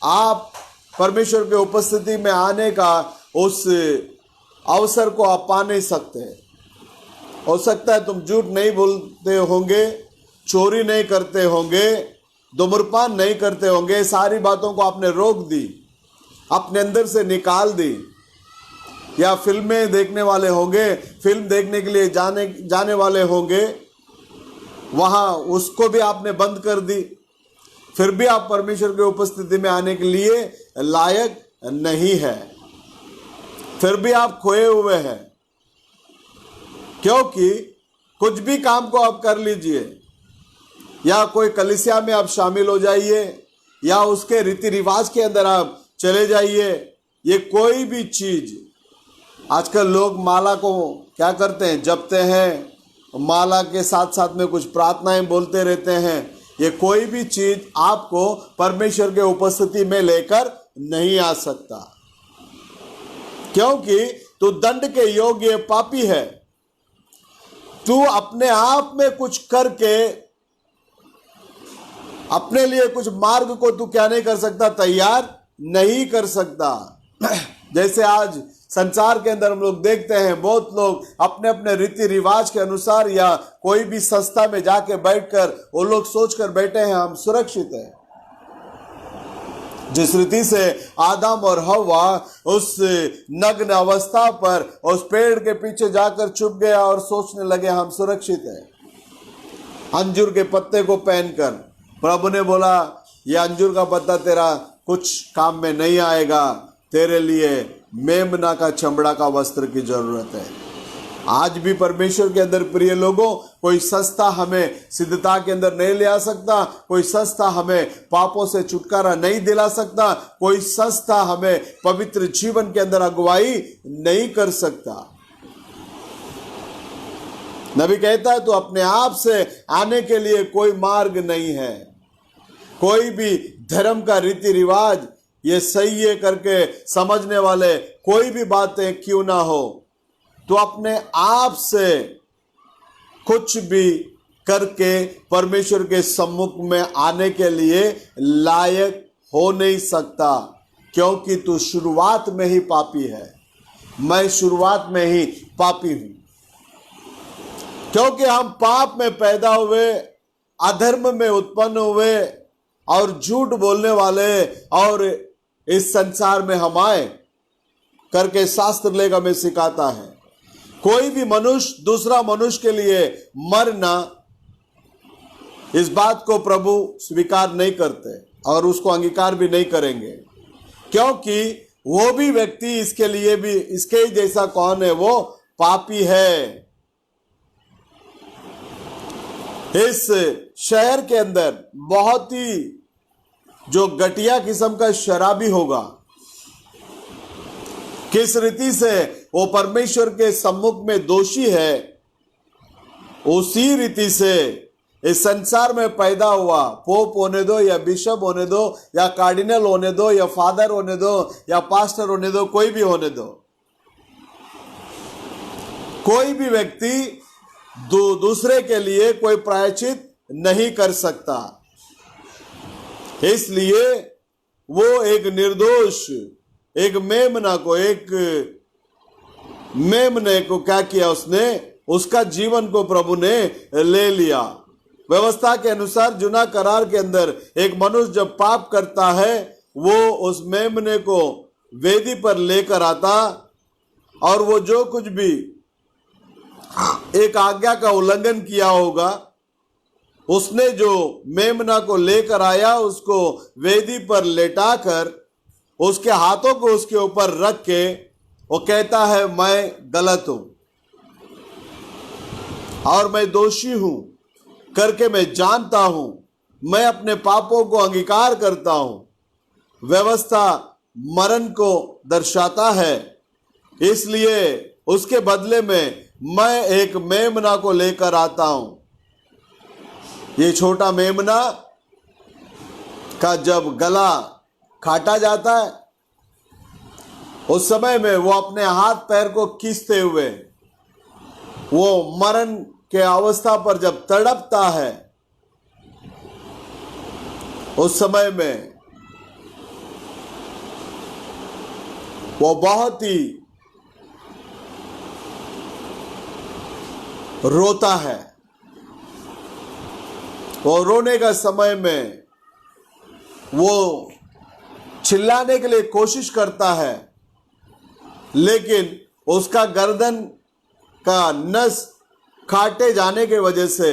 आप परमेश्वर के उपस्थिति में आने का उस अवसर को आप पा नहीं सकते। हो सकता है तुम झूठ नहीं बोलते होंगे, चोरी नहीं करते होंगे, धूम्रपान नहीं करते होंगे, सारी बातों को आपने रोक दी, अपने अंदर से निकाल दी। या फिल्में देखने वाले होंगे, फिल्म देखने के लिए जाने वाले होंगे, वहां उसको भी आपने बंद कर दी, फिर भी आप परमेश्वर की उपस्थिति में आने के लिए लायक नहीं है, फिर भी आप खोए हुए हैं। क्योंकि कुछ भी काम को आप कर लीजिए, या कोई कलीसिया में आप शामिल हो जाइए, या उसके रीति रिवाज के अंदर आप चले जाइए, ये कोई भी चीज, आजकल लोग माला को क्या करते हैं, जपते हैं, माला के साथ साथ में कुछ प्रार्थनाएं बोलते रहते हैं। ये कोई भी चीज आपको परमेश्वर के उपस्थिति में लेकर नहीं आ सकता, क्योंकि तू दंड के योग्य पापी है। तू अपने आप में कुछ करके अपने लिए कुछ मार्ग को तू क्या नहीं कर सकता, तैयार नहीं कर सकता। जैसे आज संसार के अंदर हम लोग देखते हैं, बहुत लोग अपने अपने रीति रिवाज के अनुसार या कोई भी संस्था में जाके बैठकर वो लोग सोचकर बैठे हैं हम सुरक्षित हैं। जिस रीति से आदम और हव्वा उस नग्न अवस्था पर उस पेड़ के पीछे जाकर छुप गया और सोचने लगे हम सुरक्षित हैं, अंजूर के पत्ते को पहनकर। प्रभु ने बोला ये अंजूर का पत्ता तेरा कुछ काम में नहीं आएगा, तेरे लिए मेमना का चमड़ा का वस्त्र की जरूरत है। आज भी परमेश्वर के अंदर प्रिय लोगों, कोई संस्था हमें सिद्धता के अंदर नहीं ले आ सकता, कोई संस्था हमें पापों से छुटकारा नहीं दिला सकता, कोई संस्था हमें पवित्र जीवन के अंदर अगुवाई नहीं कर सकता। नबी कहता है तो अपने आप से आने के लिए कोई मार्ग नहीं है। कोई भी धर्म का रीति रिवाज ये सही है करके समझने वाले कोई भी बातें क्यों ना हो, तो अपने आप से कुछ भी करके परमेश्वर के सम्मुख में आने के लिए लायक हो नहीं सकता, क्योंकि तू शुरुआत में ही पापी है, मैं शुरुआत में ही पापी हूं। क्योंकि हम पाप में पैदा हुए, अधर्म में उत्पन्न हुए और झूठ बोलने वाले और इस संसार में हम आए करके शास्त्र लेख हमें सिखाता है। कोई भी मनुष्य दूसरा मनुष्य के लिए मरना, इस बात को प्रभु स्वीकार नहीं करते और उसको अंगीकार भी नहीं करेंगे, क्योंकि वो भी व्यक्ति इसके लिए भी इसके ही जैसा कौन है, वो पापी है। इस शहर के अंदर बहुत ही जो घटिया किस्म का शराबी होगा, किस रीति से वो परमेश्वर के सम्मुख में दोषी है, उसी रीति से इस संसार में पैदा हुआ, पोप होने दो या बिशप होने दो या कार्डिनल होने दो या फादर होने दो या पास्टर होने दो, कोई भी होने दो, कोई भी व्यक्ति दूसरे के लिए कोई प्रायश्चित नहीं कर सकता। इसलिए वो एक निर्दोष, एक मेमने को क्या किया, उसने उसका जीवन को प्रभु ने ले लिया। व्यवस्था के अनुसार जुना करार के अंदर एक मनुष्य जब पाप करता है, वो उस मेमने को वेदी पर लेकर आता और वो जो कुछ भी एक आज्ञा का उल्लंघन किया होगा, उसने जो मेमना को लेकर आया उसको वेदी पर लेटाकर उसके हाथों को उसके ऊपर रख के वो कहता है मैं गलत हूं और मैं दोषी हूं करके मैं जानता हूं, मैं अपने पापों को अंगीकार करता हूं। व्यवस्था मरण को दर्शाता है, इसलिए उसके बदले में मैं एक मेमना को लेकर आता हूं। ये छोटा मेमना का जब गला काटा जाता है, उस समय में वो अपने हाथ पैर को खींचते हुए वो मरण के अवस्था पर जब तड़पता है, उस समय में वो बहुत ही रोता है। वो रोने का समय में वो चिल्लाने के लिए कोशिश करता है, लेकिन उसका गर्दन का नस काटे जाने के वजह से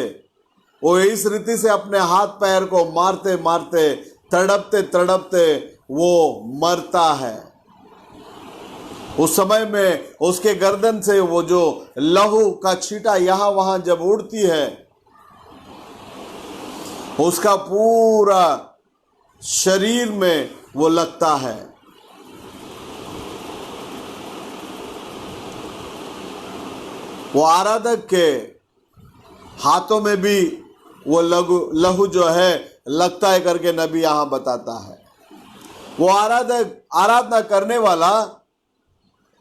वो इस रीति से अपने हाथ पैर को मारते मारते तड़पते तड़पते वो मरता है। उस समय में उसके गर्दन से वो जो लहू का छींटा यहां वहां जब उड़ती है, उसका पूरा शरीर में वो लगता है। वो आराधक के हाथों में भी वो लहू जो है लगता है करके नबी यहां बताता है। वो आराधना करने वाला,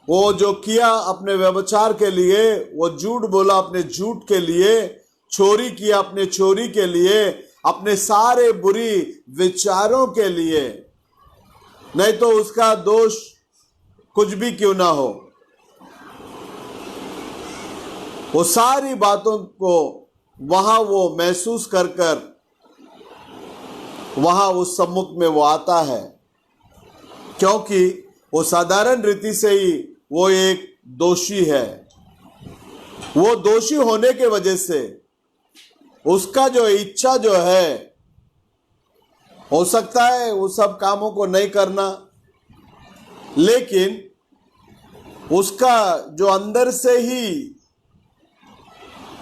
वो जो किया अपने व्यभिचार के लिए, वो झूठ बोला अपने झूठ के लिए, चोरी किया अपने चोरी के लिए, अपने सारे बुरी विचारों के लिए, नहीं तो उसका दोष कुछ भी क्यों ना हो, वो सारी बातों को वहां वो महसूस कर कर वहां उस सम्मुख में वो आता है, क्योंकि वो साधारण रीति से ही वो एक दोषी है। वो दोषी होने के वजह से उसका जो इच्छा जो है, हो सकता है वो सब कामों को नहीं करना, लेकिन उसका जो अंदर से ही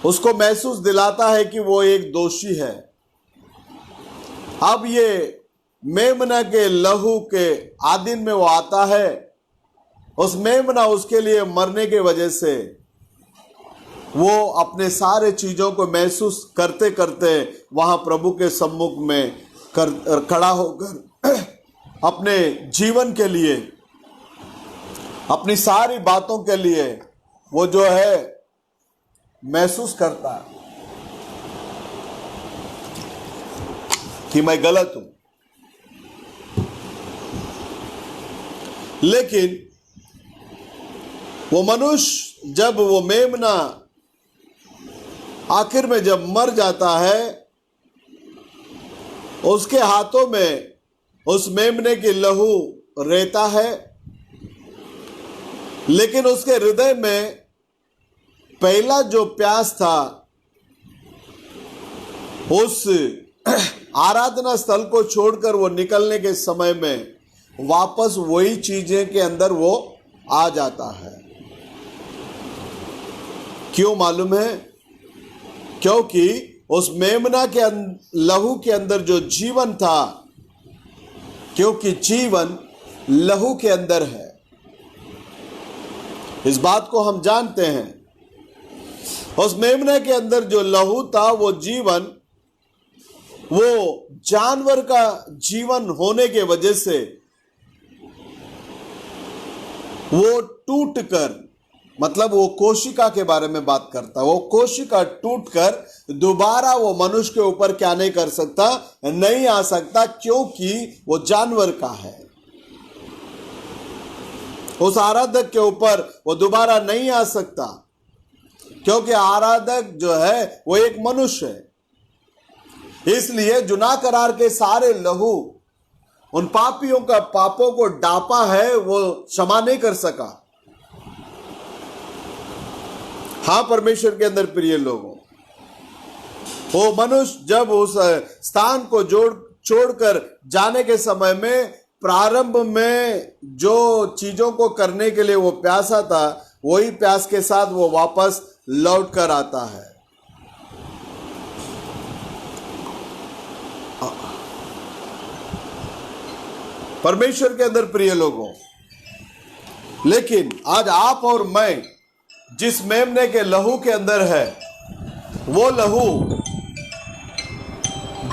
उसको महसूस दिलाता है कि वो एक दोषी है। अब ये मेमना के लहू के आधीन में वो आता है। उस मेमना उसके लिए मरने के वजह से वो अपने सारे चीजों को महसूस करते करते वहां प्रभु के सम्मुख में खड़ा होकर अपने जीवन के लिए, अपनी सारी बातों के लिए वो जो है महसूस करता है कि मैं गलत हूं। लेकिन वो मनुष्य जब वो मेमना आखिर में जब मर जाता है, उसके हाथों में उस मेमने की लहू रहता है, लेकिन उसके हृदय में पहला जो प्यास था उस आराधना स्थल को छोड़कर वो निकलने के समय में वापस वही चीजें के अंदर वो आ जाता है। क्यों मालूम है? क्योंकि उस मेमना के लहू के अंदर जो जीवन था, क्योंकि जीवन लहू के अंदर है, इस बात को हम जानते हैं। उस मेमने के अंदर जो लहू था वो जीवन वो जानवर का जीवन होने के वजह से वो टूटकर, मतलब वो कोशिका के बारे में बात करता है, वो कोशिका टूटकर दोबारा वो मनुष्य के ऊपर क्या नहीं कर सकता, नहीं आ सकता, क्योंकि वो जानवर का है। उस आराधक के ऊपर वो दोबारा नहीं आ सकता, क्योंकि आराधक जो है वो एक मनुष्य है। इसलिए जुना करार के सारे लहू उन पापियों का पापों को डापा है, वो क्षमा नहीं कर सका। हाँ परमेश्वर के अंदर प्रिय लोगों, वो मनुष्य जब उस स्थान को छोड़कर जाने के समय में प्रारंभ में जो चीजों को करने के लिए वो प्यासा था, वही प्यास के साथ वो वापस लौट कर आता है। परमेश्वर के अंदर प्रिय लोगों, लेकिन आज आप और मैं जिस मेमने के लहू के अंदर है, वो लहू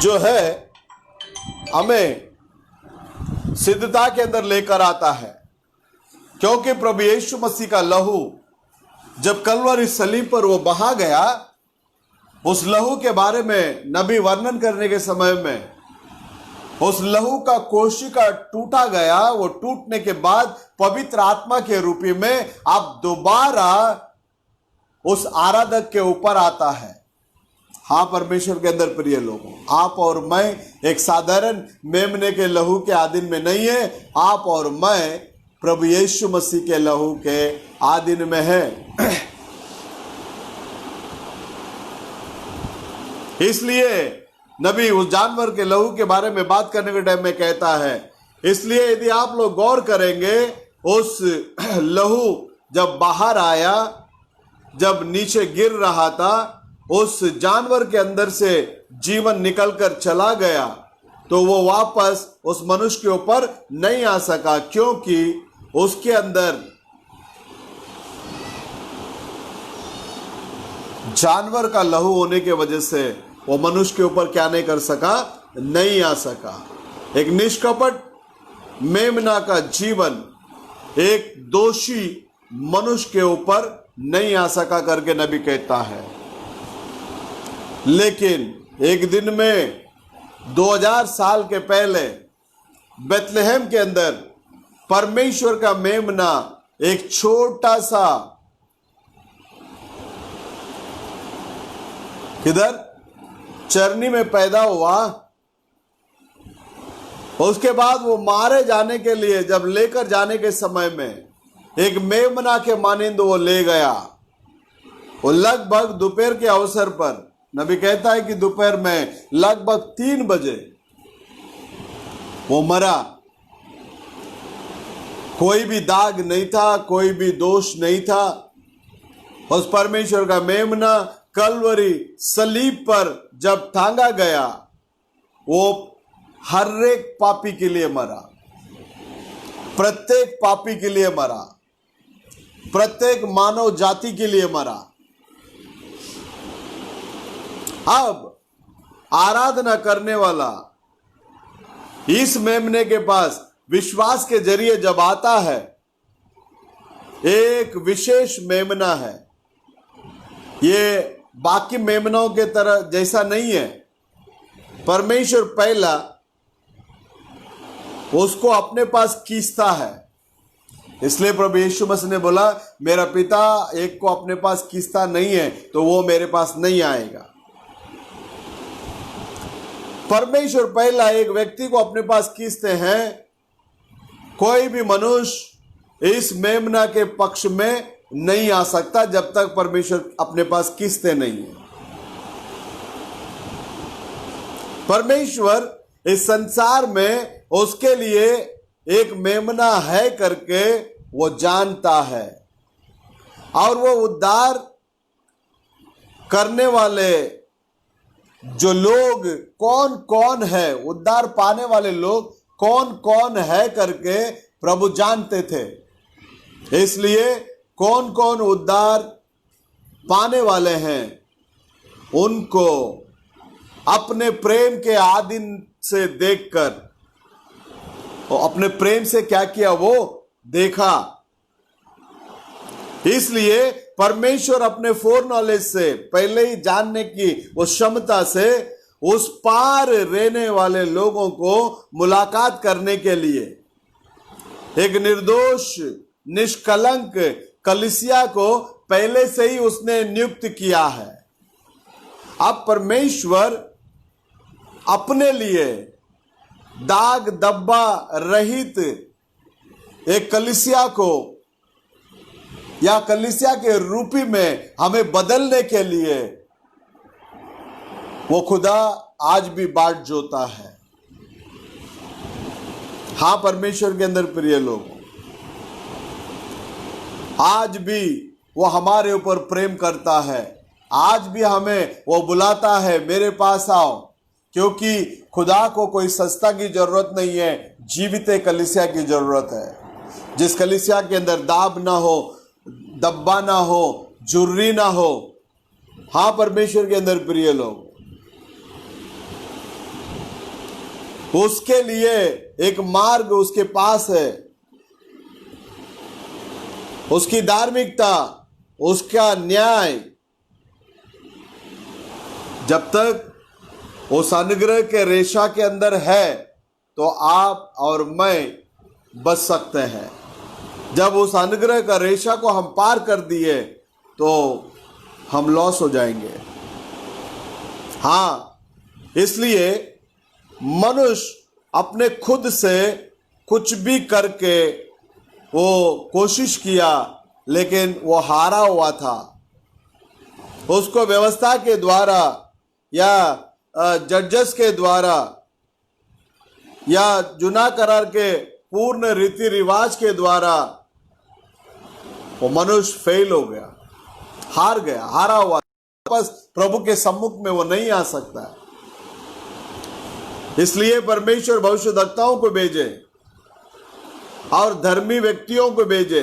जो है हमें सिद्धता के अंदर लेकर आता है, क्योंकि प्रभु यीशु मसीह का लहू जब कलवरी सलीब पर वो बहा गया, उस लहू के बारे में नबी वर्णन करने के समय में उस लहू का कोशिका टूटा गया। वो टूटने के बाद पवित्र आत्मा के रूप में आप दोबारा उस आराधक के ऊपर आता है। हाँ परमेश्वर के अंदर प्रिय लोगों, आप और मैं एक साधारण मेमने के लहू के अधीन में नहीं है, आप और मैं प्रभु यीशु मसीह के लहू के अधीन में है। इसलिए नबी उस जानवर के लहू के बारे में बात करने के टाइम में कहता है, इसलिए यदि आप लोग गौर करेंगे, उस लहू जब बाहर आया, जब नीचे गिर रहा था, उस जानवर के अंदर से जीवन निकलकर चला गया, तो वो वापस उस मनुष्य के ऊपर नहीं आ सका, क्योंकि उसके अंदर जानवर का लहू होने के वजह से वो मनुष्य के ऊपर क्या नहीं कर सका, नहीं आ सका। एक निष्कपट मेमना का जीवन एक दोषी मनुष्य के ऊपर नहीं आ सका करके नबी कहता है। लेकिन एक दिन में 2000 साल के पहले बेथलेहम के अंदर परमेश्वर का मेमना एक छोटा सा किधर चरनी में पैदा हुआ। उसके बाद वो मारे जाने के लिए जब लेकर जाने के समय में एक मेमना के मानिंद वो ले गया। वो लगभग दोपहर के अवसर पर, नबी कहता है कि दोपहर में लगभग 3 बजे वो मरा। कोई भी दाग नहीं था, कोई भी दोष नहीं था। उस परमेश्वर का मेमना कलवरी सलीब पर जब टांगा गया, वो हर एक पापी के लिए मरा, प्रत्येक पापी के लिए मरा, प्रत्येक मानव जाति के लिए मरा। अब आराधना करने वाला इस मेमने के पास विश्वास के जरिए जब आता है, एक विशेष मेमना है। ये बाकी मेमनों के तरह जैसा नहीं है। परमेश्वर पहला उसको अपने पास खींचता है। इसलिए प्रभु यीशु मसीह ने बोला, मेरा पिता एक को अपने पास खींचता नहीं है तो वो मेरे पास नहीं आएगा। परमेश्वर पहला एक व्यक्ति को अपने पास खींचते हैं। कोई भी मनुष्य इस मेमना के पक्ष में नहीं आ सकता जब तक परमेश्वर अपने पास खींचते नहीं है। परमेश्वर इस संसार में उसके लिए एक मेमना है करके वो जानता है, और वो उद्धार करने वाले जो लोग कौन कौन है, उद्धार पाने वाले लोग कौन कौन है करके प्रभु जानते थे। इसलिए कौन कौन उद्धार पाने वाले हैं, उनको अपने प्रेम के आदिन से देखकर, और अपने प्रेम से क्या किया, वो देखा। इसलिए परमेश्वर अपने फोर नॉलेज से, पहले ही जानने की उस क्षमता से, उस पार रहने वाले लोगों को मुलाकात करने के लिए एक निर्दोष निष्कलंक कलीसिया को पहले से ही उसने नियुक्त किया है। अब परमेश्वर अपने लिए दाग धब्बा रहित एक कलीसिया को, या कलीसिया के रूपी में हमें बदलने के लिए वो खुदा आज भी बाट जोता है। हाँ परमेश्वर के अंदर प्रिय लोग, आज भी वो हमारे ऊपर प्रेम करता है। आज भी हमें वो बुलाता है, मेरे पास आओ, क्योंकि खुदा को कोई सस्ता की जरूरत नहीं है, जीवित कलीसिया की जरूरत है। जिस कलीसिया के अंदर दाब ना हो, दब्बा ना हो, जुर्री ना हो। हाँ परमेश्वर के अंदर प्रिय लोग, उसके लिए एक मार्ग उसके पास है। उसकी धार्मिकता, उसका न्याय, जब तक उस अनुग्रह के रेशा के अंदर है तो आप और मैं बच सकते हैं। जब उस अनुग्रह का रेशा को हम पार कर दिए तो हम लॉस हो जाएंगे। हाँ, इसलिए मनुष्य अपने खुद से कुछ भी करके वो कोशिश किया, लेकिन वो हारा हुआ था। उसको व्यवस्था के द्वारा या जजेस के द्वारा या जुना करार के पूर्ण रीति रिवाज के द्वारा वो मनुष्य फेल हो गया, हार गया, हारा हुआ। वापस प्रभु के सम्मुख में वो नहीं आ सकता। इसलिए परमेश्वर भविष्यद्वक्ताओं को भेजे और धर्मी व्यक्तियों को भेजे।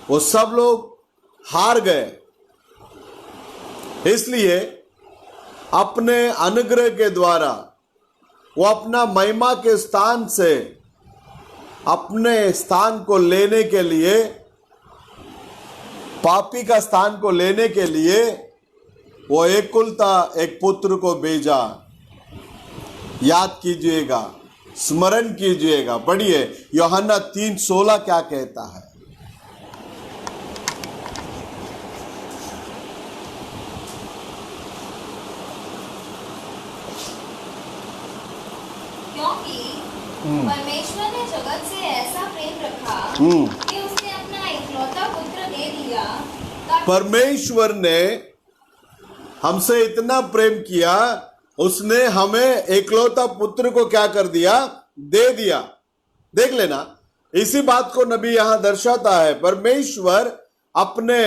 वो सब लोग हार गए। इसलिए अपने अनुग्रह के द्वारा वो अपना महिमा के स्थान से अपने स्थान को लेने के लिए, पापी का स्थान को लेने के लिए वो एकलौता एक पुत्र को भेजा। याद कीजिएगा, स्मरण कीजिएगा। पढ़िए यूहन्ना 3:16 क्या कहता है। क्योंकि परमेश्वर ने जगत से ऐसा प्रेम रखा कि उसने अपना एकलौता पुत्र दे दिया। परमेश्वर ने हमसे इतना प्रेम किया, उसने हमें एकलौता पुत्र को क्या कर दिया, दे दिया। देख लेना, इसी बात को नबी यहां दर्शाता है। परमेश्वर अपने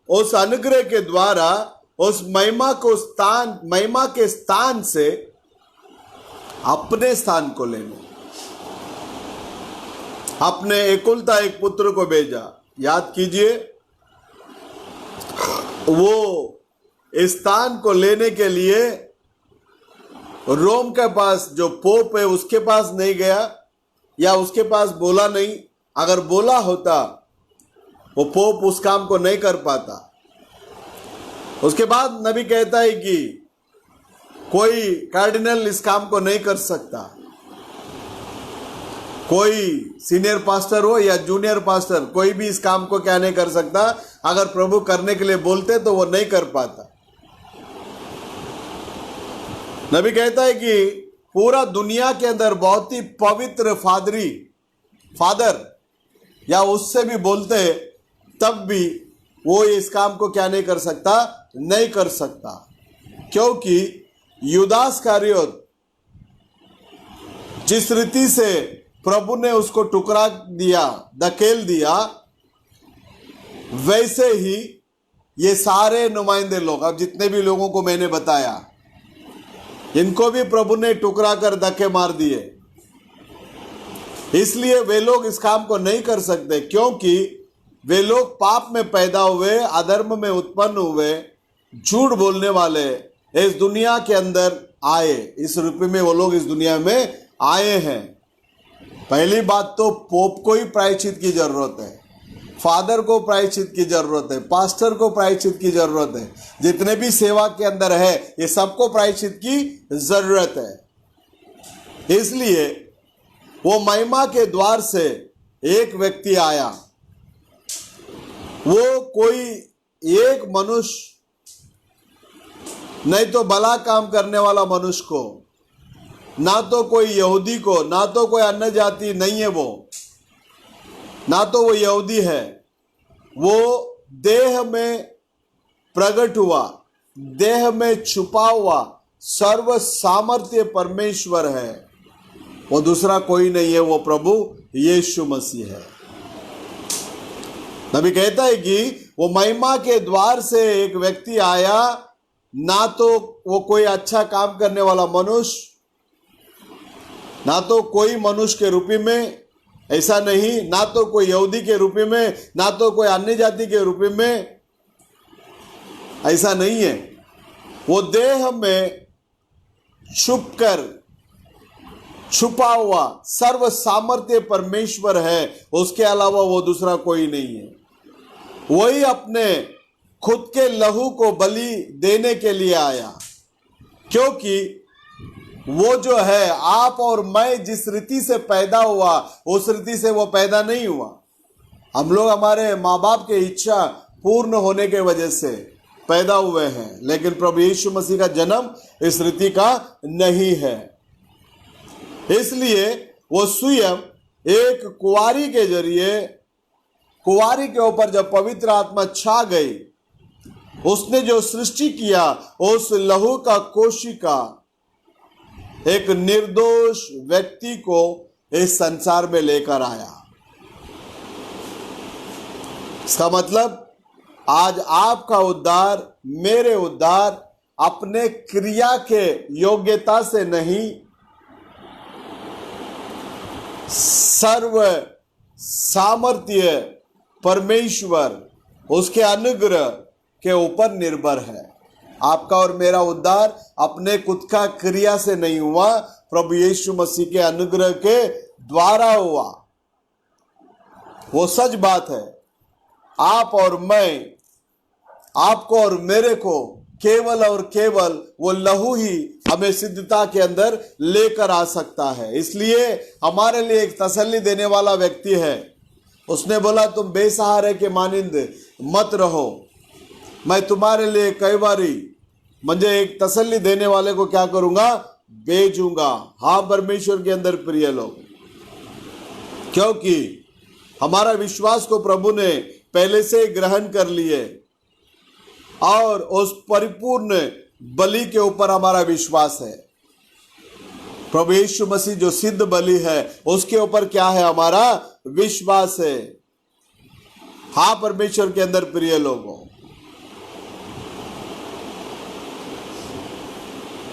उस अनुग्रह के द्वारा उस महिमा के स्थान से अपने स्थान को लेने अपने एकलौता एक पुत्र को भेजा। याद कीजिए, वो इस स्थान को लेने के लिए रोम के पास जो पोप है उसके पास नहीं गया, या उसके पास बोला नहीं। अगर बोला होता वो पोप उस काम को नहीं कर पाता। उसके बाद नबी कहता है कि कोई कार्डिनल इस काम को नहीं कर सकता। कोई सीनियर पास्टर हो या जूनियर पास्टर, कोई भी इस काम को क्या नहीं कर सकता। अगर प्रभु करने के लिए बोलते तो वो नहीं कर पाता। नबी कहता है कि पूरा दुनिया के अंदर बहुत ही पवित्र फादर या उससे भी बोलते, तब भी वो इस काम को क्या नहीं कर सकता, नहीं कर सकता। क्योंकि यूदास इस्करियोत जिस रीति से प्रभु ने उसको टुकड़ा दिया, धकेल दिया, वैसे ही ये सारे नुमाइंदे लोग, अब जितने भी लोगों को मैंने बताया, इनको भी प्रभु ने टुकड़ा कर धक्के मार दिए। इसलिए वे लोग इस काम को नहीं कर सकते, क्योंकि वे लोग पाप में पैदा हुए, अधर्म में उत्पन्न हुए, झूठ बोलने वाले, इस दुनिया के अंदर आए, इस रूप में वो लोग इस दुनिया में आए हैं। पहली बात तो पोप को ही प्रायश्चित की जरूरत है, फादर को प्रायश्चित की जरूरत है, पास्टर को प्रायश्चित की जरूरत है, जितने भी सेवा के अंदर है ये सबको प्रायश्चित की जरूरत है। इसलिए वो महिमा के द्वार से एक व्यक्ति आया। वो कोई एक मनुष्य नहीं तो भला काम करने वाला मनुष्य को, ना तो कोई यहूदी को, ना तो कोई अन्य जाति नहीं है वो, ना तो वो यहूदी है, वो देह में प्रकट हुआ, देह में छुपा हुआ सर्व सामर्थ्य परमेश्वर है। वो दूसरा कोई नहीं है, वो प्रभु यीशु मसीह है। नबी कहता है कि वो महिमा के द्वार से एक व्यक्ति आया, ना तो वो कोई अच्छा काम करने वाला मनुष्य, ना तो कोई मनुष्य के रूप में, ऐसा नहीं, ना तो कोई यहूदी के रूप में, ना तो कोई अन्य जाति के रूप में, ऐसा नहीं है। वो देह में छुपा हुआ सर्व सामर्थ्य परमेश्वर है, उसके अलावा वो दूसरा कोई नहीं है। वही अपने खुद के लहू को बलि देने के लिए आया, क्योंकि वो जो है, आप और मैं जिस रीति से पैदा हुआ उस रीति से वो पैदा नहीं हुआ। हम लोग हमारे माँ बाप की इच्छा पूर्ण होने के वजह से पैदा हुए हैं, लेकिन प्रभु यीशु मसीह का जन्म इस रीति का नहीं है। इसलिए वो स्वयं एक कुंवारी के जरिए, कुंवारी के ऊपर जब पवित्र आत्मा छा गई, उसने जो सृष्टि किया, उस लहू का कोशिका एक निर्दोष व्यक्ति को इस संसार में लेकर आया। इसका मतलब आज आपका उद्धार, मेरे उद्धार अपने क्रिया के योग्यता से नहीं, सर्व सामर्थ्य परमेश्वर उसके अनुग्रह के ऊपर निर्भर है। आपका और मेरा उद्धार अपने खुद का क्रिया से नहीं हुआ, प्रभु यीशु मसीह के अनुग्रह के द्वारा हुआ। वो सच बात है। आप और मैं, आपको और मेरे को केवल और केवल वो लहू ही हमें सिद्धता के अंदर लेकर आ सकता है। इसलिए हमारे लिए एक तसल्ली देने वाला व्यक्ति है। उसने बोला, तुम बेसहारे के मानिंद मत रहो, मैं तुम्हारे लिए कई बारी मुझे एक तसल्ली देने वाले को क्या करूंगा, भेजूंगा। हाँ परमेश्वर के अंदर प्रिय लोग, क्योंकि हमारा विश्वास को प्रभु ने पहले से ग्रहण कर लिए और उस परिपूर्ण बलि के ऊपर हमारा विश्वास है। प्रभु यीशु मसीह जो सिद्ध बलि है, उसके ऊपर क्या है, हमारा विश्वास है। हाँ परमेश्वर के अंदर प्रिय लोगों,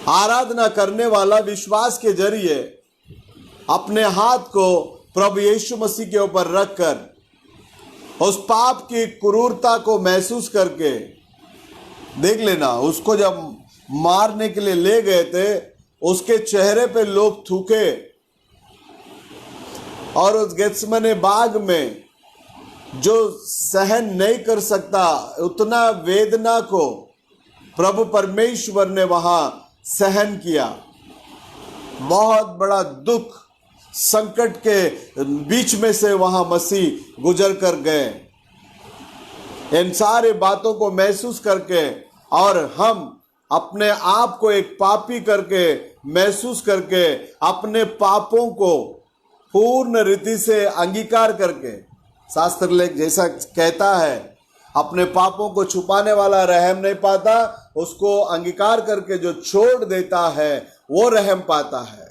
आराधना करने वाला विश्वास के जरिए अपने हाथ को प्रभु यीशु मसीह के ऊपर रखकर उस पाप की क्रूरता को महसूस करके, देख लेना, उसको जब मारने के लिए ले गए थे, उसके चेहरे पे लोग थूके और उस गेत्सेमने बाग में जो सहन नहीं कर सकता उतना वेदना को प्रभु परमेश्वर ने वहां सहन किया। बहुत बड़ा दुख संकट के बीच में से वहां मसीह गुजर कर गए। इन सारी बातों को महसूस करके और हम अपने आप को एक पापी करके महसूस करके अपने पापों को पूर्ण रीति से अंगीकार करके, शास्त्र लेख जैसा कहता है, अपने पापों को छुपाने वाला रहम नहीं पाता, उसको अंगीकार करके जो छोड़ देता है वो रहम पाता है।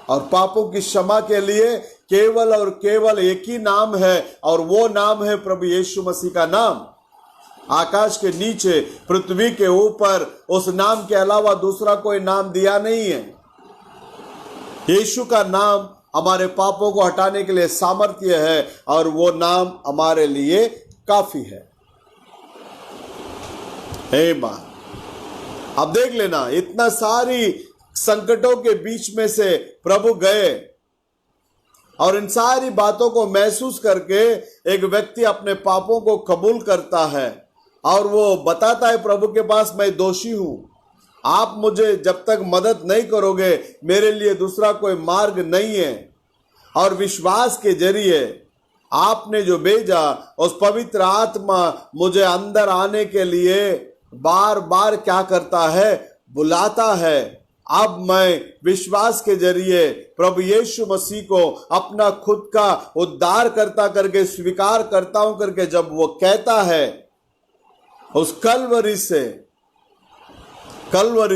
और पापों की क्षमा के लिए केवल और केवल एक ही नाम है, और वो नाम है प्रभु यीशु मसीह का नाम। आकाश के नीचे, पृथ्वी के ऊपर उस नाम के अलावा दूसरा कोई नाम दिया नहीं है। यीशु का नाम हमारे पापों को हटाने के लिए सामर्थ्य है, और वो नाम हमारे लिए काफी है। हे मां, अब देख लेना, इतना सारी संकटों के बीच में से प्रभु गए और इन सारी बातों को महसूस करके एक व्यक्ति अपने पापों को कबूल करता है और वो बताता है प्रभु के पास, मैं दोषी हूं, आप मुझे जब तक मदद नहीं करोगे मेरे लिए दूसरा कोई मार्ग नहीं है। और विश्वास के जरिए आपने जो भेजा उस पवित्र आत्मा मुझे अंदर आने के लिए बार बार क्या करता है, बुलाता है। अब मैं विश्वास के जरिए प्रभु यीशु मसीह को अपना खुद का उद्धार करता करके स्वीकार करता हूं करके जब वो कहता है, उस कलवरी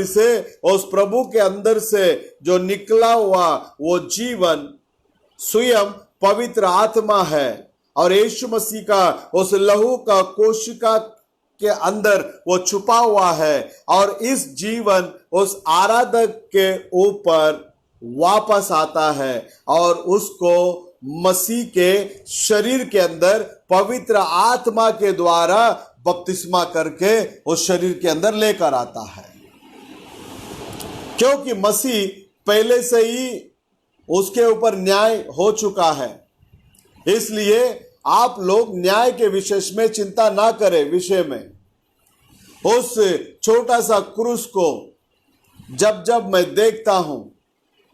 से उस प्रभु के अंदर से जो निकला हुआ वो जीवन स्वयं पवित्र आत्मा है और यीशु मसीह का उस लहू का कोशिका के अंदर वो छुपा हुआ है और इस जीवन उस आराधक के ऊपर वापस आता है और उसको मसीह के शरीर के अंदर पवित्र आत्मा के द्वारा बपतिस्मा करके उस शरीर के अंदर लेकर आता है। क्योंकि मसीह पहले से ही उसके ऊपर न्याय हो चुका है, इसलिए आप लोग न्याय के विषय में चिंता ना करें। विषय में उस छोटा सा क्रूस को जब जब मैं देखता हूं,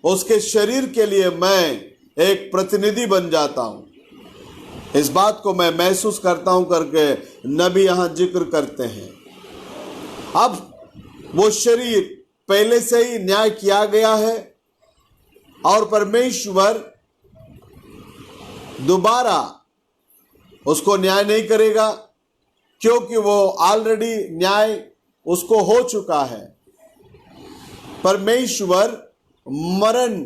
उसके शरीर के लिए मैं एक प्रतिनिधि बन जाता हूं। इस बात को मैं महसूस करता हूं करके नबी यहां जिक्र करते हैं। अब वो शरीर पहले से ही न्याय किया गया है और परमेश्वर दोबारा उसको न्याय नहीं करेगा, क्योंकि वो ऑलरेडी न्याय उसको हो चुका है। परमेश्वर मरण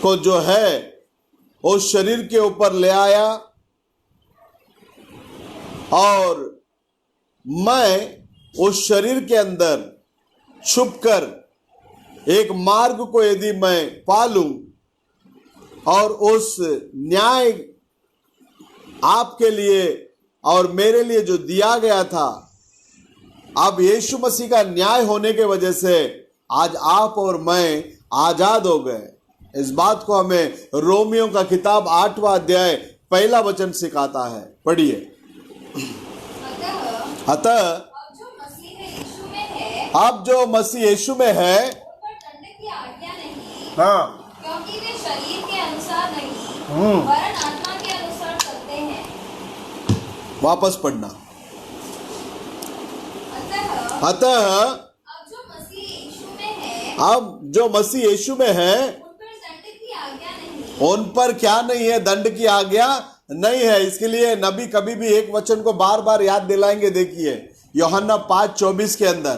को जो है उस शरीर के ऊपर ले आया और मैं उस शरीर के अंदर छुपकर एक मार्ग को यदि मैं पालूं और उस न्याय आपके लिए और मेरे लिए जो दिया गया था, अब यीशु मसीह का न्याय होने के वजह से आज आप और मैं आजाद हो गए। इस बात को हमें रोमियो का किताब 8वां अध्याय 1 वचन सिखाता है। पढ़िए। अतः अब जो मसीह यीशु में है, दंड की आज्ञा नहीं, हाँ, क्योंकि वे शरीर के अनुसार नहीं वरन आत्मा के अनुसार चलते हैं। वापस पढ़ना। अतः अब जो मसीह यीशु में है, उन पर क्या नहीं है, दंड की आज्ञा नहीं है। इसके लिए नबी कभी भी एक वचन को बार बार याद दिलाएंगे। देखिए यूहन्ना 5:24 के अंदर,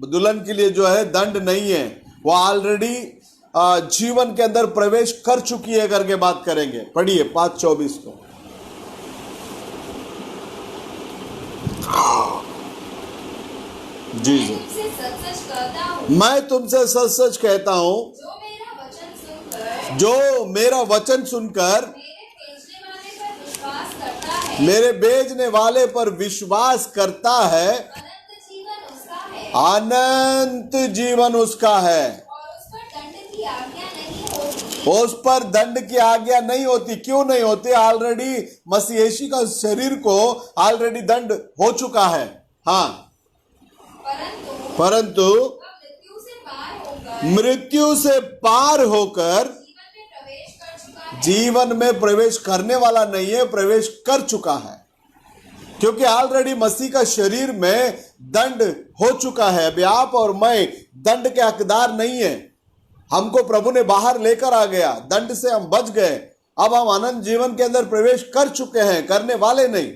दुल्हन के लिए जो है दंड नहीं है, वो ऑलरेडी जीवन के अंदर प्रवेश कर चुकी है करके बात करेंगे। पढ़िए 5:24 को। जी जी, मैं तुमसे सच सच कहता हूं, जो मेरा वचन सुनकर मेरे भेजने वाले पर विश्वास करता है, अनंत जीवन उसका है, उस पर दंड की आज्ञा नहीं होती। क्यों नहीं होती? ऑलरेडी मसीह यीशु का शरीर को ऑलरेडी दंड हो चुका है। हाँ, परंतु मृत्यु से पार होकर जीवन में प्रवेश करने वाला नहीं है, प्रवेश कर चुका है। क्योंकि ऑलरेडी मसीह का शरीर में दंड हो चुका है। अभी आप और मैं दंड के हकदार नहीं है। हमको प्रभु ने बाहर लेकर आ गया, दंड से हम बच गए। अब हम अनंत जीवन के अंदर प्रवेश कर चुके हैं, करने वाले नहीं।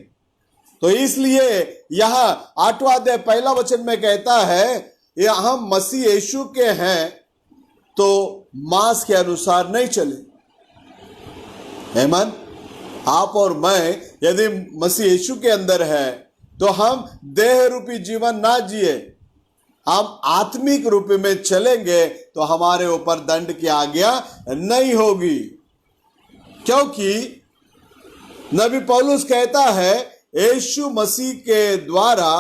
तो इसलिए यहां 8वां अध्याय 1 वचन में कहता है, ये हम मसीह यीशु के हैं तो मांस के अनुसार नहीं चले। आमीन। आप और मैं यदि मसीह यीशु के अंदर है तो हम देह रूपी जीवन ना जिए, हम आत्मिक रूप में चलेंगे तो हमारे ऊपर दंड की आज्ञा नहीं होगी। क्योंकि नबी पौलुस कहता है, यीशु मसीह के द्वारा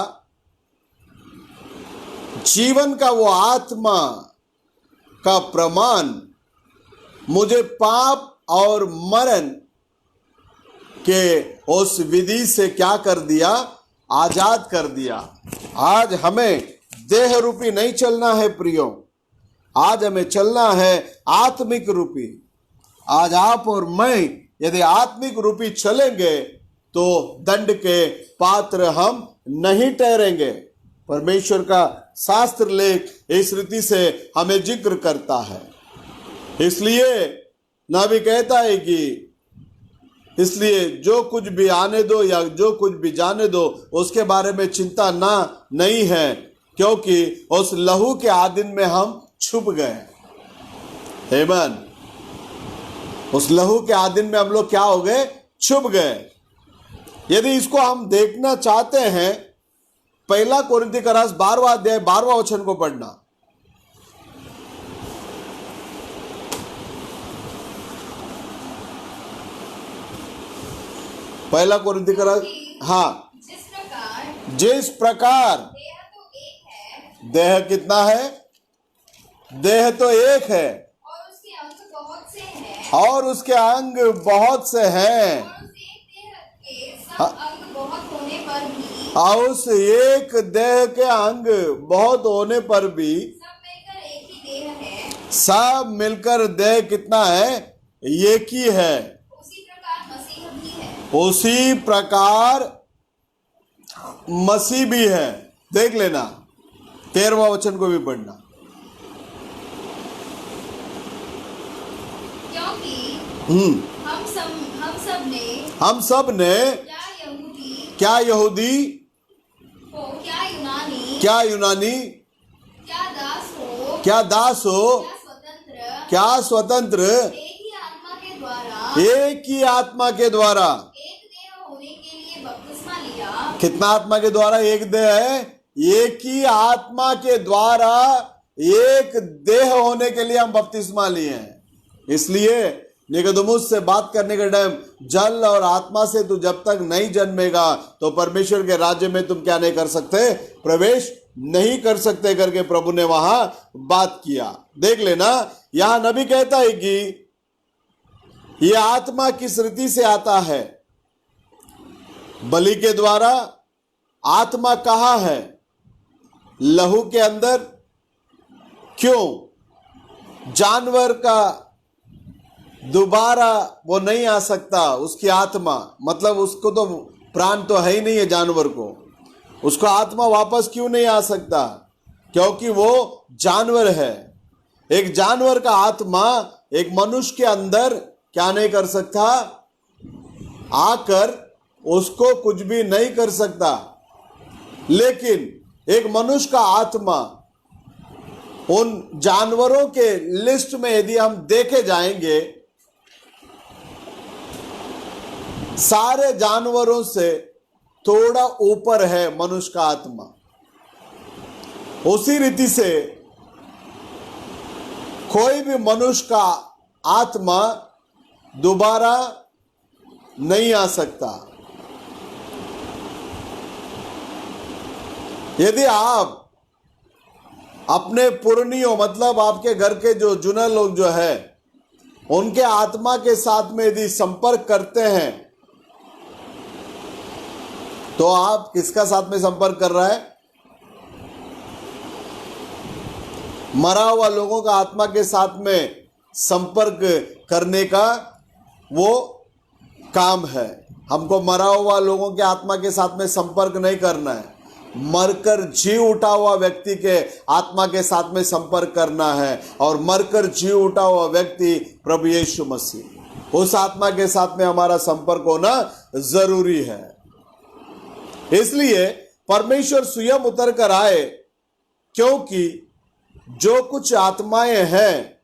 जीवन का वो आत्मा का प्रमाण मुझे पाप और मरण के उस विधि से क्या कर दिया, आजाद कर दिया। आज हमें देह रूपी नहीं चलना है प्रियो, आज हमें चलना है आत्मिक रूपी। आज आप और मैं यदि आत्मिक रूपी चलेंगे तो दंड के पात्र हम नहीं ठहरेंगे। परमेश्वर का शास्त्र लेख इस रीति से हमें जिक्र करता है। इसलिए नबी कहता है कि इसलिए जो कुछ भी आने दो या जो कुछ भी जाने दो उसके बारे में चिंता ना नहीं है, क्योंकि उस लहू के आधीन में हम छुप गए। आमीन। उस लहू के आधीन में हम लोग क्या हो गए, छुप गए। यदि इसको हम देखना चाहते हैं, पहला कोरिन्थी का रास 12वां अध्याय 12वां वचन को पढ़ना। पहला कोरिन्थी का रास, हाँ, जिस प्रकार देह तो एक है, देह कितना है, देह तो एक है और उसके अंग बहुत से हैं, और उसके अंग बहुत से हैं, और उस एक देह के सब अंग बहुत होने पर भी, और उस एक देह के अंग बहुत होने पर भी सब मिलकर एक ही देह है। सब मिलकर देह कितना है, एक ही है। उसी प्रकार मसीह भी है। उसी प्रकार मसीह भी है। देख लेना, 13वां वचन को भी पढ़ना। क्योंकि हम सब ने क्या यहूदी, हो, क्या यूनानी, क्या यूनानी, क्या दास हो, क्या दास हो, क्या स्वतंत्र, एक ही आत्मा के द्वारा, एक ही आत्मा के द्वारा, एक देह होने के लिए बपतिस्मा लिया। कितना आत्मा के द्वारा एक देह है, एक ही आत्मा के द्वारा एक देह होने के लिए हम बपतिस्मा लिए हैं। इसलिए निकोदेमुस से बात करने के टाइम जल और आत्मा से तू जब तक नहीं जन्मेगा तो परमेश्वर के राज्य में तुम क्या नहीं कर सकते, प्रवेश नहीं कर सकते करके प्रभु ने वहां बात किया। देख लेना, यहां नबी कहता है कि यह आत्मा किस रीति से आता है, बलि के द्वारा। आत्मा कहां है, लहू के अंदर। क्यों? जानवर का दोबारा वो नहीं आ सकता, उसकी आत्मा, मतलब उसको तो प्राण तो है ही नहीं है जानवर को, उसको आत्मा वापस क्यों नहीं आ सकता, क्योंकि वो जानवर है। एक जानवर का आत्मा एक मनुष्य के अंदर क्या नहीं कर सकता, आकर उसको कुछ भी नहीं कर सकता। लेकिन एक मनुष्य का आत्मा उन जानवरों के लिस्ट में यदि हम देखे जाएंगे, सारे जानवरों से थोड़ा ऊपर है मनुष्य का आत्मा। उसी रीति से कोई भी मनुष्य का आत्मा दोबारा नहीं आ सकता। यदि आप अपने पुरनियों, मतलब आपके घर के जो जुना लोग जो है, उनके आत्मा के साथ में यदि संपर्क करते हैं तो आप किसका साथ में संपर्क कर रहा है? मरा हुआ लोगों का आत्मा के साथ में संपर्क करने का वो काम है। हमको मरा हुआ लोगों के आत्मा के साथ में संपर्क नहीं करना है, मरकर जी उठा हुआ व्यक्ति के आत्मा के साथ में संपर्क करना है। और मरकर जी उठा हुआ व्यक्ति प्रभु यीशु मसीह, उस आत्मा के साथ में हमारा संपर्क होना जरूरी है। इसलिए परमेश्वर स्वयं उतर कर आए, क्योंकि जो कुछ आत्माएं हैं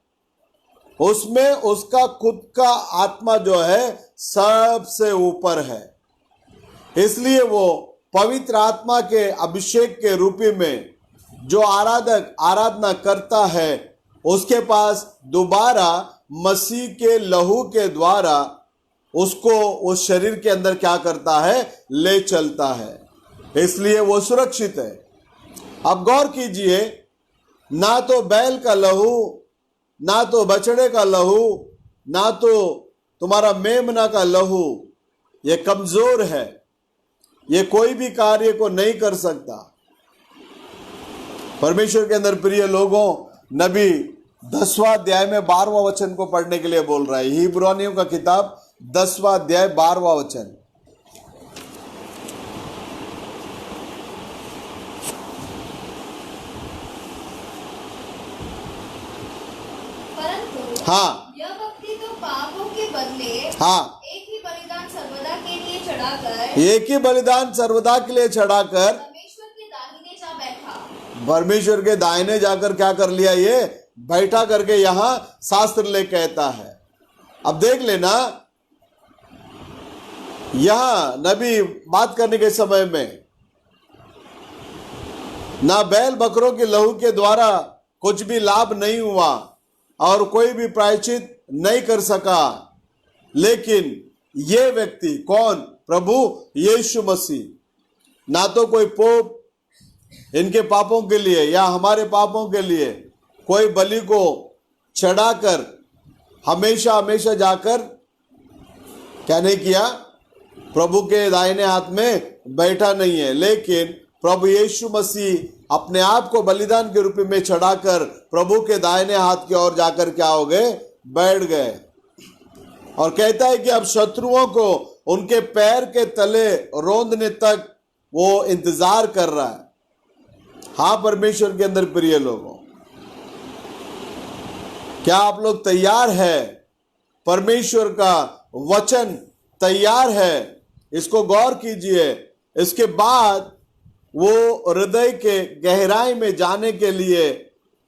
उसमें उसका खुद का आत्मा जो है सबसे ऊपर है। इसलिए वो पवित्र आत्मा के अभिषेक के रूप में जो आराधक आराधना करता है, उसके पास दोबारा मसीह के लहू के द्वारा उसको उस शरीर के अंदर क्या करता है, ले चलता है। इसलिए वो सुरक्षित है। अब गौर कीजिए, ना तो बैल का लहू, ना तो बछड़े का लहू, ना तो तुम्हारा मेमना का लहू, ये कमजोर है, ये कोई भी कार्य को नहीं कर सकता। परमेश्वर के अंदर प्रिय लोगों, नबी 10वां अध्याय में 12वां वचन को पढ़ने के लिए बोल रहा है। हिब्रानियों का किताब 10वां अध्याय 12वां वचन। परंतु हाँ यह व्यक्ति तो पापों के बदले हाँ, एक ही बलिदान सर्वदा के लिए चढ़ाकर एक ही बलिदान सर्वदा के लिए चढ़ाकर परमेश्वर के दाहिने जा बैठा। परमेश्वर के दाहिने जाकर क्या कर लिया? ये बैठा करके यहां शास्त्र ले कहता है। अब देख लेना, यहां नबी बात करने के समय में ना बैल बकरों के लहू के द्वारा कुछ भी लाभ नहीं हुआ और कोई भी प्रायश्चित नहीं कर सका, लेकिन ये व्यक्ति कौन? प्रभु यीशु मसीह, ना तो कोई पोप इनके पापों के लिए या हमारे पापों के लिए कोई बलि को चढ़ाकर हमेशा हमेशा जाकर क्या नहीं किया? प्रभु के दाहिने हाथ में बैठा नहीं है, लेकिन प्रभु यीशु मसीह अपने आप को बलिदान के रूप में चढ़ाकर प्रभु के दाहिने हाथ की ओर जाकर क्या हो गए? बैठ गए। और कहता है कि अब शत्रुओं को उनके पैर के तले रौंदने तक वो इंतजार कर रहा है। हाँ परमेश्वर के अंदर प्रिय लोगों, क्या आप लोग तैयार है? परमेश्वर का वचन तैयार है? इसको गौर कीजिए। इसके बाद वो हृदय के गहराई में जाने के लिए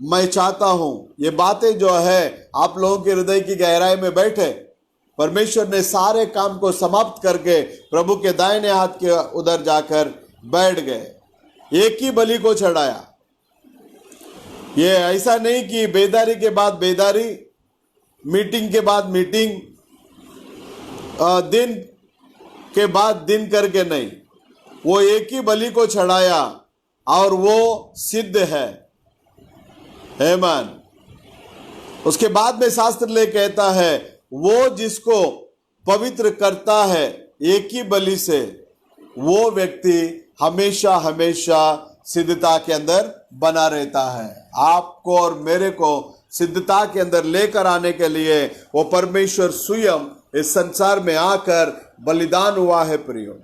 मैं चाहता हूं ये बातें जो है आप लोगों के हृदय की गहराई में बैठे। परमेश्वर ने सारे काम को समाप्त करके प्रभु के दाहिने हाथ के उधर जाकर बैठ गए, एक ही बलि को चढ़ाया। ये ऐसा नहीं कि बेदारी के बाद बेदारी, मीटिंग के बाद मीटिंग, दिन के बाद दिन करके नहीं, वो एक ही बलि को चढ़ाया और वो सिद्ध है। आमीन। उसके बाद में शास्त्र ले कहता है, वो जिसको पवित्र करता है एक ही बलि से, वो व्यक्ति हमेशा हमेशा सिद्धता के अंदर बना रहता है। आपको और मेरे को सिद्धता के अंदर लेकर आने के लिए वो परमेश्वर स्वयं इस संसार में आकर बलिदान हुआ है। प्रियो,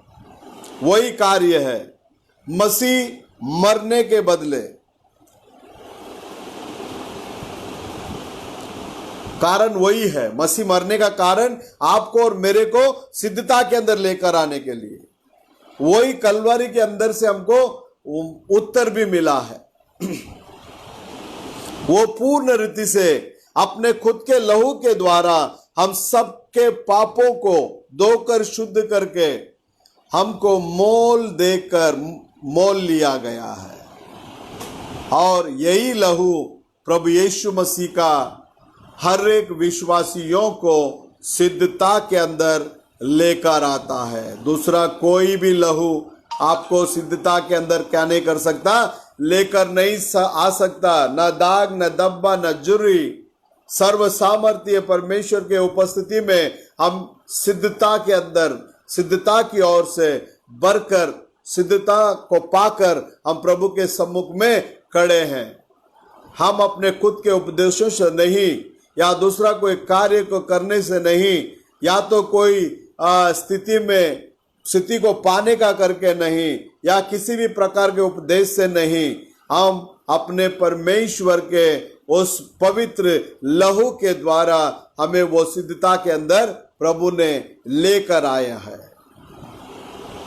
वही कार्य है। मसीह मरने के बदले, कारण वही है। मसीह मरने का कारण आपको और मेरे को सिद्धता के अंदर लेकर आने के लिए, वही कलवरी के अंदर से हमको उत्तर भी मिला है। वो पूर्ण रीति से अपने खुद के लहू के द्वारा हम सबके पापों को धोकर शुद्ध करके हमको मोल देकर मोल लिया गया है। और यही लहू प्रभु यीशु मसीह का हर एक विश्वासियों को सिद्धता के अंदर लेकर आता है। दूसरा कोई भी लहू आपको सिद्धता के अंदर क्या नहीं कर सकता? लेकर नहीं आ सकता। न दाग, न धब्बा, न जुर्री। सर्व सामर्थ्य परमेश्वर के उपस्थिति में हम सिद्धता के अंदर, सिद्धता की ओर से बढ़कर, सिद्धता को पाकर हम प्रभु के सम्मुख में खड़े हैं। हम अपने खुद के उपदेशों से नहीं, या दूसरा कोई कार्य को करने से नहीं, या तो कोई स्थिति को पाने का करके नहीं, या किसी भी प्रकार के उपदेश से नहीं, हम अपने परमेश्वर के उस पवित्र लहू के द्वारा हमें वो सिद्धता के अंदर प्रभु ने लेकर आया है।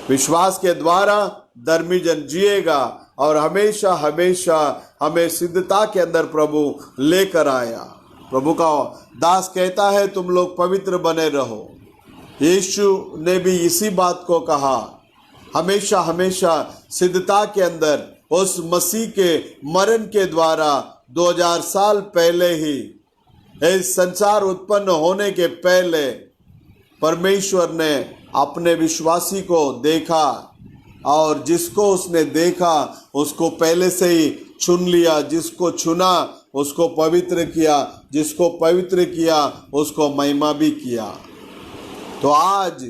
विश्वास के द्वारा धर्मी जन जिएगा और हमेशा हमेशा हमें सिद्धता के अंदर प्रभु लेकर आया। प्रभु का दास कहता है, तुम लोग पवित्र बने रहो। यीशु ने भी इसी बात को कहा। हमेशा हमेशा सिद्धता के अंदर उस मसीह के मरण के द्वारा 2000 साल पहले ही, इस संसार उत्पन्न होने के पहले, परमेश्वर ने अपने विश्वासी को देखा और जिसको उसने देखा उसको पहले से ही चुन लिया, जिसको चुना उसको पवित्र किया, जिसको पवित्र किया उसको महिमा भी किया। तो आज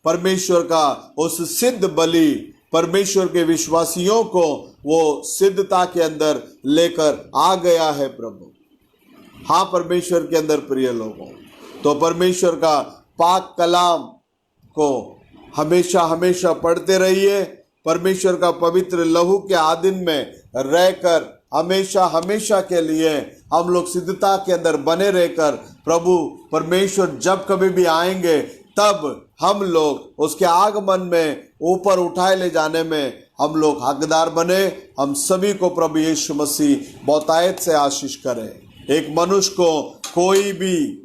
परमेश्वर का उस सिद्ध बलि परमेश्वर के विश्वासियों को वो सिद्धता के अंदर लेकर आ गया है प्रभु। हाँ परमेश्वर के अंदर प्रिय लोगों, तो परमेश्वर का पाक कलाम को हमेशा हमेशा पढ़ते रहिए। परमेश्वर का पवित्र लहू के आधीन में रहकर हमेशा हमेशा के लिए हम लोग सिद्धता के अंदर बने रहकर प्रभु परमेश्वर जब कभी भी आएंगे तब हम लोग उसके आगमन में ऊपर उठाए ले जाने में हम लोग हकदार बने। हम सभी को प्रभु यीशु मसीह बहुतायत से आशीष करे। एक मनुष्य को कोई भी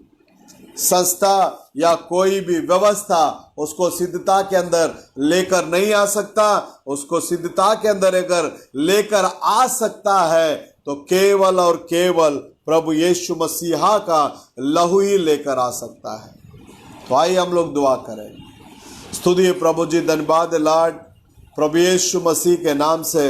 संस्था या कोई भी व्यवस्था उसको सिद्धता के अंदर लेकर नहीं आ सकता। उसको सिद्धता के अंदर अगर लेकर आ सकता है तो केवल और केवल प्रभु यीशु मसीहा का लहू ही लेकर आ सकता है। तो आइए हम लोग दुआ करें। स्तुति प्रभु जी, धन्यवाद लॉर्ड, प्रभु यीशु मसीह के नाम से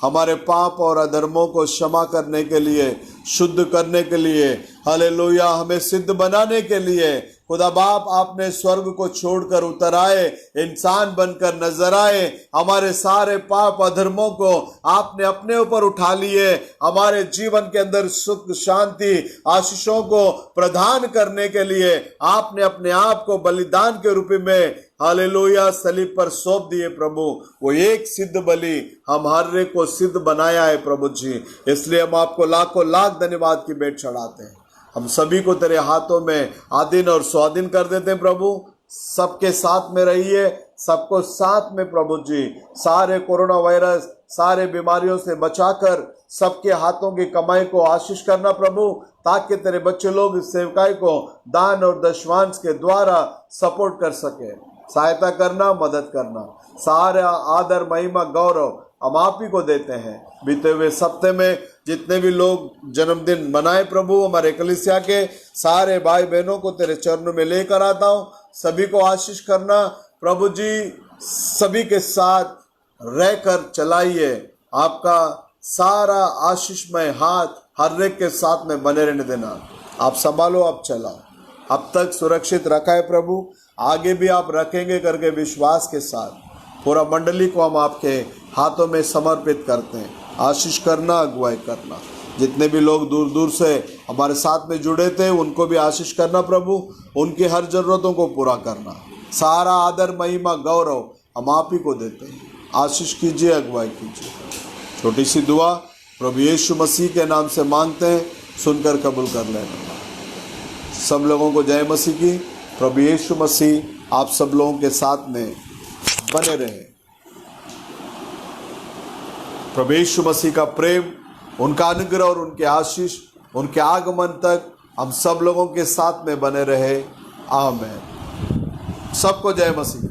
हमारे पाप और अधर्मों को क्षमा करने के लिए, शुद्ध करने के लिए, हालेलुया, हमें सिद्ध बनाने के लिए खुदा बाप आपने स्वर्ग को छोड़कर उतर आए, इंसान बनकर नजर आए, हमारे सारे पाप अधर्मों को आपने अपने ऊपर उठा लिए, हमारे जीवन के अंदर सुख शांति आशीषों को प्रदान करने के लिए आपने अपने आप को बलिदान के रूप में हालेलुया सलीब पर सौंप दिए प्रभु। वो एक सिद्ध बलि हम हर एक को सिद्ध बनाया है प्रभु जी, इसलिए हम आपको लाखों लाख धन्यवाद की भेंट चढ़ाते हैं। हम सभी को तेरे हाथों में आधीन और स्वाधीन कर देते हैं प्रभु। सबके साथ में रहिए, सबको साथ में प्रभु जी, सारे कोरोना वायरस सारे बीमारियों से बचाकर सबके हाथों की कमाई को आशीष करना प्रभु, ताकि तेरे बच्चे लोग इस सेवकाई को दान और दशवांश के द्वारा सपोर्ट कर सके। सहायता करना, मदद करना, सारा आदर महिमा गौरव हम आप ही को देते हैं। बीते हुए सप्ते में जितने भी लोग जन्मदिन मनाए प्रभु, हमारे कलीसिया के सारे भाई बहनों को तेरे चरणों में लेकर आता हूँ। सभी को आशीष करना प्रभु जी, सभी के साथ रहकर चलाइए। आपका सारा आशीषमय हाथ हर एक के साथ में बने रहने देना। आप संभालो, आप चलाओ। अब तक सुरक्षित रखा है प्रभु, आगे भी आप रखेंगे करके विश्वास के साथ पूरा मंडली को हम आपके हाथों में समर्पित करते हैं। आशीष करना, अगुवाई करना। जितने भी लोग दूर दूर से हमारे साथ में जुड़े थे उनको भी आशीष करना प्रभु, उनकी हर जरूरतों को पूरा करना। सारा आदर महिमा गौरव हम आप ही को देते हैं। आशीष कीजिए, अगुवाई कीजिए। छोटी सी दुआ प्रभु यीशु मसीह के नाम से मांगते हैं, सुनकर कबूल कर लेना। सब लोगों को जय मसीह की। प्रभु यीशु मसीह आप सब लोगों के साथ में बने रहे। प्रभु यीशु मसीह का प्रेम, उनका अनुग्रह और उनके आशीष उनके आगमन तक हम सब लोगों के साथ में बने रहे। आमीन। सबको जय मसीह।